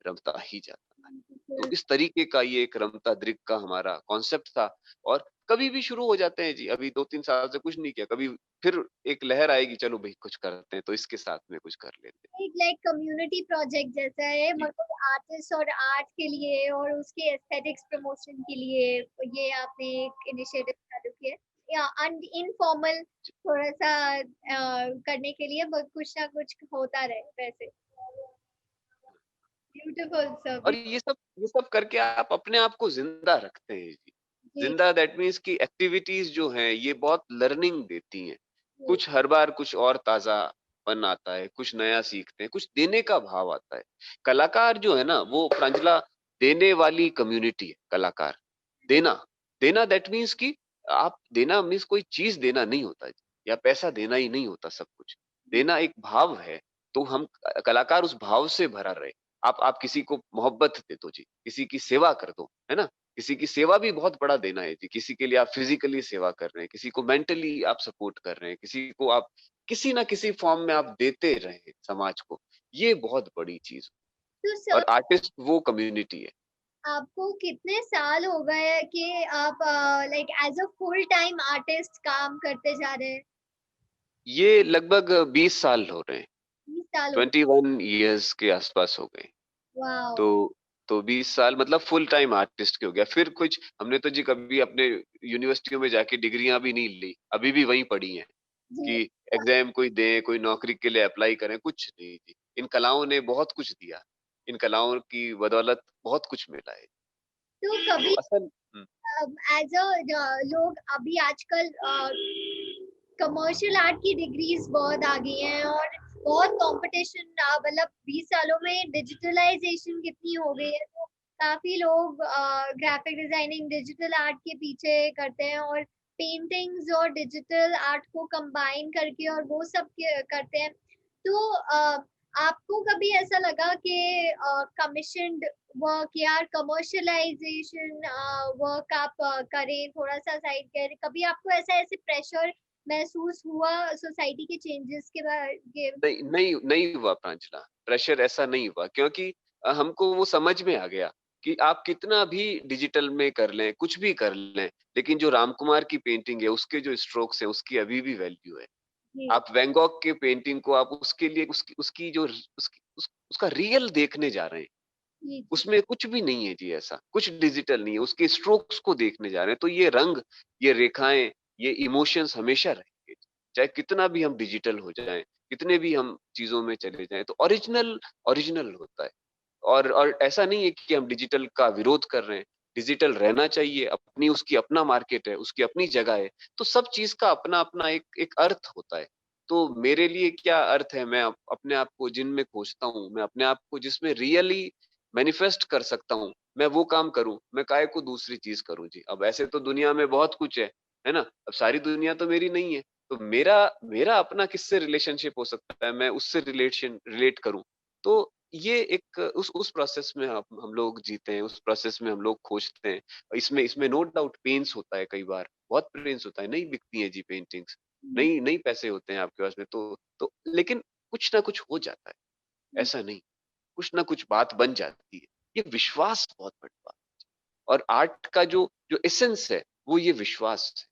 रमता ही जाता है। तो बिल्कुल। इस तरीके का ये एक रमता दृघ का हमारा कॉन्सेप्ट था। और कभी भी शुरू हो जाते हैं जी, अभी 2-3 साल से कुछ नहीं किया, कभी फिर एक लहर आएगी, चलो भई कुछ करते हैं, तो इसके साथ में कुछ कर लेते हैं। एक लाइक कम्युनिटी प्रोजेक्ट जैसा है, जी, मतलब आर्टिस्ट और आर्ट के लिए और उसके एस्थेटिक्स प्रमोशन के लिए ये आपने एक इनिशिएटिव चालू किया है, या इनफॉर्मल जी। थोड़ा सा करने के लिए कुछ ना कुछ होता रहे वैसे। ब्यूटीफुल सर, और ये सब करके आप अपने आप को ज़िंदा रखते हैं जी। जी, ज़िंदा दैट मीन्स कि एक्टिविटीज़ जो हैं ये बहुत लर्निंग देती हैं। जी, कुछ हर बार कुछ और ताज़ापन आता है, कुछ नया सीखते हैं, कुछ देने का भाव आता है। कलाकार जो है ना वो प्रांजला देने वाली कम्युनिटी है कलाकार। देना, देना दैट मीन्स कि आप देना मीन्स कोई चीज़ देना नहीं होता जी, या पैसा देना ही नहीं होता सब कुछ। देना एक भाव है, तो हम कलाकार उस भाव से भरा रहे। आप किसी को मोहब्बत दे दो जी, किसी की सेवा कर दो, है ना? किसी की सेवा भी बहुत बड़ा देना है जी, किसी के लिए आप फिज़िकली सेवा कर रहे हैं, किसी को मेंटली आप सपोर्ट कर रहे हैं, किसी को आप किसी ना किसी फ़ॉर्म में आप देते रहें समाज को, ये बहुत बड़ी चीज़। तो और सर आर्टिस्ट वो कम्युनिटी है। आपको कितने साल हो गए कि आप like as a full time artist काम करते जा रहे हैं? ये लगभग 20 साल हो रहे हैं, 20 साल हो गए। 21 इयर्स के आस-पास हो गए। वाओ! तो तो 20 साल मतलब फुल टाइम आर्टिस्ट के हो गया। फिर कुछ हमने तो जी कभी अपने यूनिवर्सिटियों में जाके डिग्रियाँ भी नहीं ली, अभी भी वहीं पड़ी हैं जी। कि एग्ज़ाम कोई दें, कोई नौकरी के लिए अप्लाई करें, कुछ नहीं जी। इन कलाओं ने बहुत कुछ दिया, इन कलाओं की बदौलत बहुत कुछ मिला है। तो तो कभी असल हुँ, एज अ लोग अभी आजकल कमर्शियल आर्ट की डिग्रीज बहुत आ गई हैं और बहुत कंपटीशन, मतलब 20 सालों में डिजिटलाइजेशन कितनी हो गई हुँ, है, तो काफी लोग ग्राफिक डिजाइनिंग डिजिटल आर्ट के पीछे करते हैं और पेंटिंग्स और डिजिटल आर्ट को कंबाइन करके और वो सब करते हैं। तो आपको कभी ऐसा लगा कि कमीशन्ड वर्क या कमर्शियलाइजेशन वर्क आप करें थोड़ा-सा साइड कर, कभी आपको ऐसा ऐसे प्रेशर महसूस हुआ सोसाइटी के चेंजेस के के? नहीं नहीं नहीं हुआ प्रांजला, प्रेशर ऐसा नहीं हुआ क्योंकि हमको वो समझ में आ गया कि आप कितना भी डिजिटल में कर लें, कुछ भी कर लें, लेकिन जो रामकुमार की पेंटिंग है, उसके जो स्ट्रोक्स हैं, उसकी अभी भी वैल्यू है। जी, आप वैन गॉग के पेंटिंग को आप उसके लिए उसकी उसकी जो उसकी उसका रियल देखने जा रहे हैं, जी, जी, उसमें कुछ भी नहीं है जी ऐसा, कुछ डिजिटल नहीं है, उसके स्ट्रोक्स को देखने जा रहे हैं, तो ये रंग, ये रेखाएँ, ये इमोशंस हमेशा रहेंगे। चाहे कितना भी हम डिजिटल हो जाएँ, कितने भी हम चीज़ों में चले जाएँ, तो ओरिजिनल, ओरिजिनल होता है। और ऐसा नहीं है कि हम डिजिटल का विरोध कर रहे हैं, डिजिटल रहना चाहिए, अपनी उसकी अपना मार्केट है, उसकी अपनी जगह है, तो सब चीज़ का अपना-अपना एक एक अर्थ होता है। तो मेरे लिए क्या अर्थ है, मैं अपने आप को जिनमें खोजता हूँ, मैं अपने आप को जिसमें रियली मैनिफेस्ट कर सकता हूँ, मैं वो काम करूँ, मैं काहे को दूसरी चीज़ करूँ जी। अब ऐसे तो दुनिया में बहुत कुछ है ना? अब सारी दुनिया तो मेरी नहीं है, तो मेरा मेरा अपना किससे रिलेशनशिप हो सकता है, मैं उससे रिलेट करूँ। तो ये एक उस प्रोसेस में हम लोग जीते हैं, उस प्रोसेस में हम लोग खोजते हैं। इसमें इसमें नो डाउट पेन्स होता है कई बार, बहुत पेन्स होता है, नहीं बिकती हैं जी पेंटिंग्स, हुँ, नहीं नहीं पैसे होते हैं आपके पास में तो लेकिन कुछ ना कुछ हो जाता है, हुँ, ऐसा नहीं, कुछ ना कुछ बात बन जाती है। ये विश्वास बहुत बड़ी बात है और आर्ट का जो एसेंस है, वो ये विश्वास है।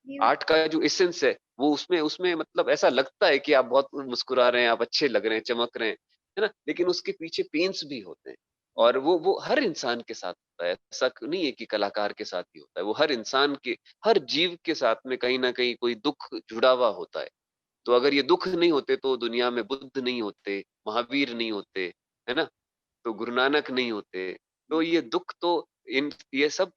जी, आर्ट का जो एसेंस है, वो उसमें उसमें मतलब ऐसा लगता है कि आप बहुत मुस्कुरा रहे हैं, आप अच्छे लग रहे हैं, चमक रहे हैं, है ना? लेकिन उसके पीछे पेन्स भी होते हैं और वो हर इंसान के साथ होता है। ऐसा नहीं है कि कलाकार के साथ ही होता है, वो हर इंसान के हर जीव के साथ में कहीं न कहीं कोई दुःख जुड़ा हुआ होता है। तो अगर ये दुःख नहीं होते तो दुनिया में बुद्ध नहीं होते, महावीर नहीं होते, है ना? तो गुरु नानक नहीं होते। तो ये दुःख तो इन ये सब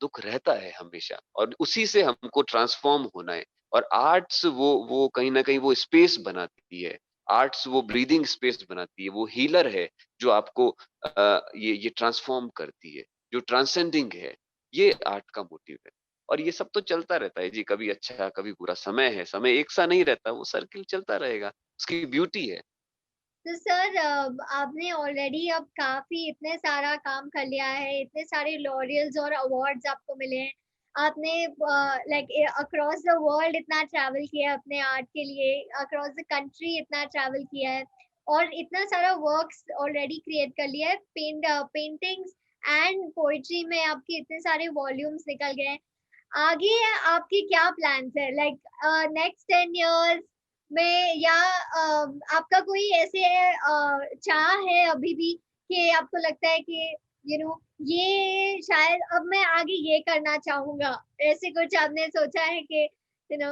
दुःख रहता है हमेशा और उसी से हमको ट्रांसफ़ॉर्म होना है और आर्ट्स वो कहीं न कहीं वो स्पेस बनाती है। आर्ट्स वो ब्रीथिंग स्पेस बनाती है, वो हीलर है जो आपको ये ट्रांसफ़ॉर्म करती है, जो ट्रांसेंडिंग है, ये आर्ट का मोटिव है। और ये सब तो चलता रहता है जी, कभी अच्छा, कभी बुरा। समय है, समय एक सा नहीं रहता, वो सर्किल चलता रहेगा, उसकी ब्यूटी है। तो सर आपने ऑलरेडी अब काफ़ी इतने सारा काम कर लिया है, इतने सारे लॉरियल्स और अवार्ड्स आपको मिले हैं। आपने लाइक अक्रॉस द वर्ल्ड इतना ट्रैवल किया है अपने आर्ट के लिए, अक्रॉस द कंट्री इतना ट्रैवल किया है और इतना सारा वर्क्स ऑलरेडी क्रिएट कर लिया है। पेंटिंग्स एंड पोएट्री में आपके इतने सारे वॉल्यूम्स निकल गए हैं। आगे आपके क्या प्लान्स है लाइक नेक्स्ट 10 इयर्स में या आपका कोई ऐसे चाह है अभी भी कि आपको लगता है कि ये शायद अब मैं आगे ये करना चाहूंगा, ऐसे कुछ आपने सोचा है कि नो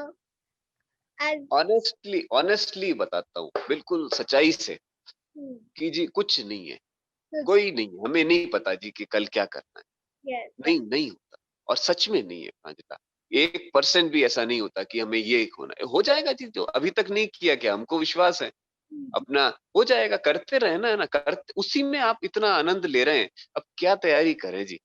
एज ऑनेस्टली ऑनेस्टली बताता हूँ, बिल्कुल सच्चाई से कि जी कुछ नहीं है, कुछ कोई नहीं है, हमें नहीं पता जी कि कल क्या करना है। यस नहीं, नहीं होता और सच में नहीं है प्रांजला। 1% भी ऐसा नहीं होता कि हमें ये होना है। हो जाएगा जी, जो अभी तक नहीं किया क्या हमको विश्वास है, अपना हो जाएगा, करते रहना है ना, करते उसी में आप इतना आनंद ले रहे हैं, अब क्या तैयारी करें जी?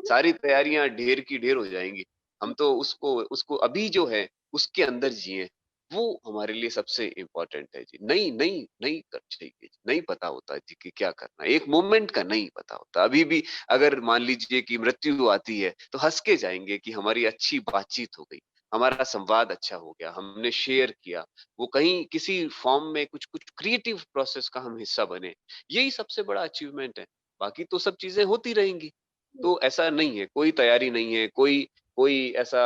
सारी तैयारियाँ ढेर की ढेर हो जाएँगी। हम तो उसको उसको अभी जो है, उसके अंदर जिएँ, वो हमारे लिए सबसे इम्पोर्टेंट है जी। नहीं कर चाहिए, नहीं पता होता जी कि क्या करना है। एक मोमेंट का नहीं पता होता। अभी भी अगर मान लीजिए कि मृत्यु आती है, तो हँस के जाएँगे कि हमारी अच्छी बातचीत हो गई, हमारा संवाद अच्छा हो गया, हमने शेयर किया, वो कहीं किसी फॉर्म में कुछ क्रिएटिव प्रोसेस का हम हिस्सा बने। यही सबसे बड़ा अचीवमेंट है। बाकी तो सब चीज़ें होती रहेंगी। तो ऐसा नहीं है, कोई तैयारी नहीं है, कोई कोई ऐसा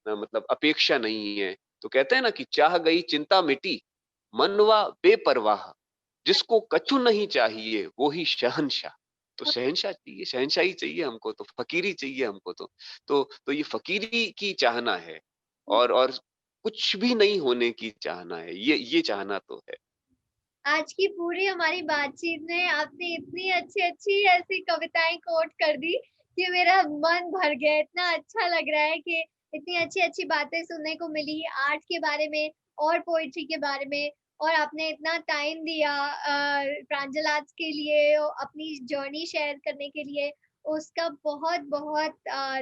मतलब अपेक्षा नहीं है। तो कहते हैं ना कि चाह गई चिंता मिटी, मनवा बेपरवाह, जिसको कछु नहीं चाहिए वो ही शहंशाह। तो शहंशाह चाहिए, शहंशाही चाहिए हमको तो, फ़कीरी चाहिए हमको तो। तो ये फ़कीरी की चाहना है और कुछ भी नहीं होने की चाहना है, ये चाहना तो है। आज की पूरी हमारी बातचीत में आपने इतनी अच्छी-अच्छी ऐसी कविताएँ कोट कर दी कि मेरा मन भर गया। इतना अच्छा लग रहा है कि इतनी अच्छी-अच्छी बातें सुनने को मिली आर्ट के बारे में और पोएट्री के बारे में और आपने इतना टाइम दिया प्रांजल आर्ट्स के लिए अपनी जर्नी शेयर करने के लिए, उसका बहुत-बहुत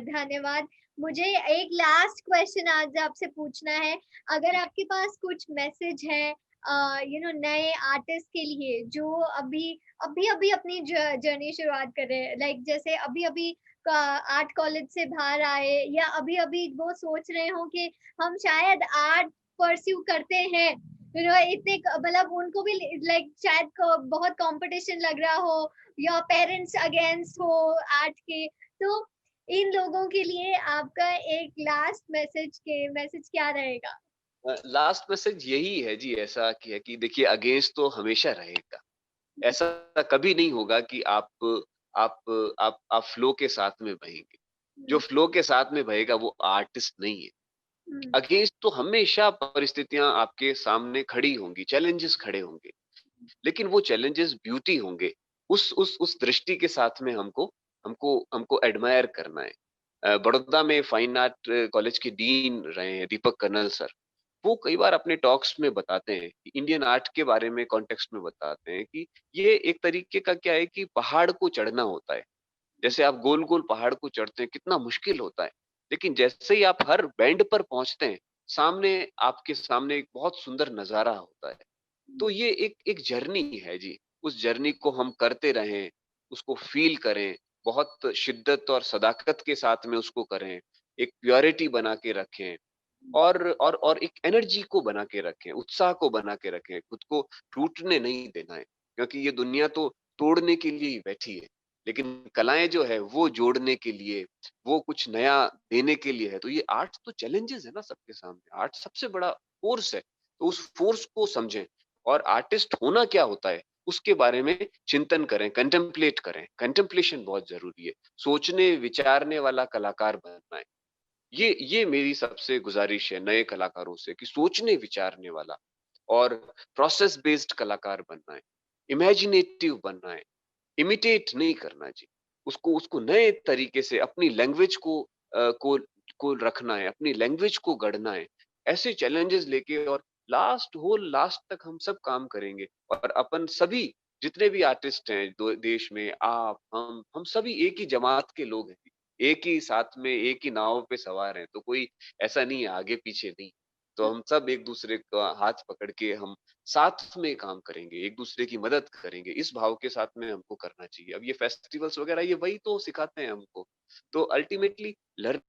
धन्यवाद। मुझे एक लास्ट क्वेश्चन आज आपसे पूछना है, अगर आपके पास कुछ मैसेज है नए आर्टिस्ट के लिए जो अभी-अभी अपनी जर्नी शुरुआत कर रहे हैं लाइक जैसे अभी-अभी आर्ट कॉलेज से बाहर आए या अभी-अभी वो सोच रहे हो कि हम शायद आर्ट परस्यू करते हैं इतने मतलब उनको भी लाइक शायद बहुत कंपटीशन लग रहा हो या पेरेंट्स अगेंस्ट हो आर्ट के, तो इन लोगों के लिए आपका एक लास्ट मैसेज क्या रहेगा? लास्ट मैसेज यही है जी, ऐसा कि है कि देखिए अगेंस्ट तो हमेशा रहेगा। ऐसा कभी नहीं होगा कि आप फ्लो के साथ में बहेंगे। जो हुँ, फ्लो के साथ में बहेगा वो आर्टिस्ट नहीं है। हुँ, अगेंस्ट तो हमेशा परिस्थितियाँ आपके सामने खड़ी होंगी, चैलेंजेस खड़े होंगे। लेकिन वो चैलेंजेस ब्यूटी होंगे। उस दृष्टि के साथ में हमको हमको हमको एडमायर करना है। बड़ौदा में फाइन आर्ट कॉलेज के डीन रहे हैं दीपक कर्नल सर। वो कई बार अपने टॉक्स में बताते हैं कि इंडियन आर्ट के बारे में कॉन्टेक्स्ट में बताते हैं कि ये एक तरीके का क्या है कि पहाड़ को चढ़ना होता है। जैसे आप गोल-गोल पहाड़ को चढ़ते हैं, कितना मुश्किल होता है। लेकिन जैसे ही आप हर बेंड पर पहुँचते हैं, सामने आपके सामने एक बहुत सुंदर नज़ारा होता है। तो ये एक एक जर्नी है जी। उस जर्नी को हम करते रहें, उसको फ़ील करें, बहुत शिद्दत और सदाकत के साथ में उसको करें, एक प्योरिटी बना के रखें और एक एनर्जी को बना के रखें, उत्साह को बना के रखें, खुद को टूटने नहीं देना है। क्योंकि ये दुनिया तो तोड़ने के लिए ही बैठी है, लेकिन कलाएँ जो है वो जोड़ने के लिए, वो कुछ नया देने के लिए है। तो ये आर्ट तो चैलेंजेज़ है ना सबके सामने, आर्ट सबसे बड़ा फ़ोर्स है, तो उस फ़ोर्स को समझें और आर्टिस्ट होना क्या होता है, उसके बारे में चिंतन करें, कंटेम्पलेट करें। कंटेम्पलेशन बहुत ज़रूरी है, सोचने विचारने वाला कलाकार बनना है। ये मेरी सबसे गुज़ारिश है नए कलाकारों से कि सोचने विचारने वाला और प्रोसेस बेस्ड कलाकार बनना है, इमेजिनेटिव बनना है, इमिटेट नहीं करना जी। उसको उसको नए तरीके से अपनी लैंग्वेज को रखना है, अपनी लैंग्वेज को गढ़ना है। ऐसे चैलेंजेस लेके और लास्ट तक हम सब काम करेंगे और अपन सभी जितने भी आर्टिस्ट हैं देश में, आप हम सभी एक ही जमात के लोग हैं। एक ही साथ में एक ही नाव पे सवार हैं, तो कोई ऐसा नहीं है आगे पीछे नहीं। तो हम सब एक दूसरे का हाथ पकड़ के हम साथ में काम करेंगे, एक दूसरे की मदद करेंगे, इस भाव के साथ में हमको करना चाहिए। अब ये फेस्टिवल्स वगैरह ये वही तो सिखाते हैं हमको। तो अल्टीमेटली लर्निंग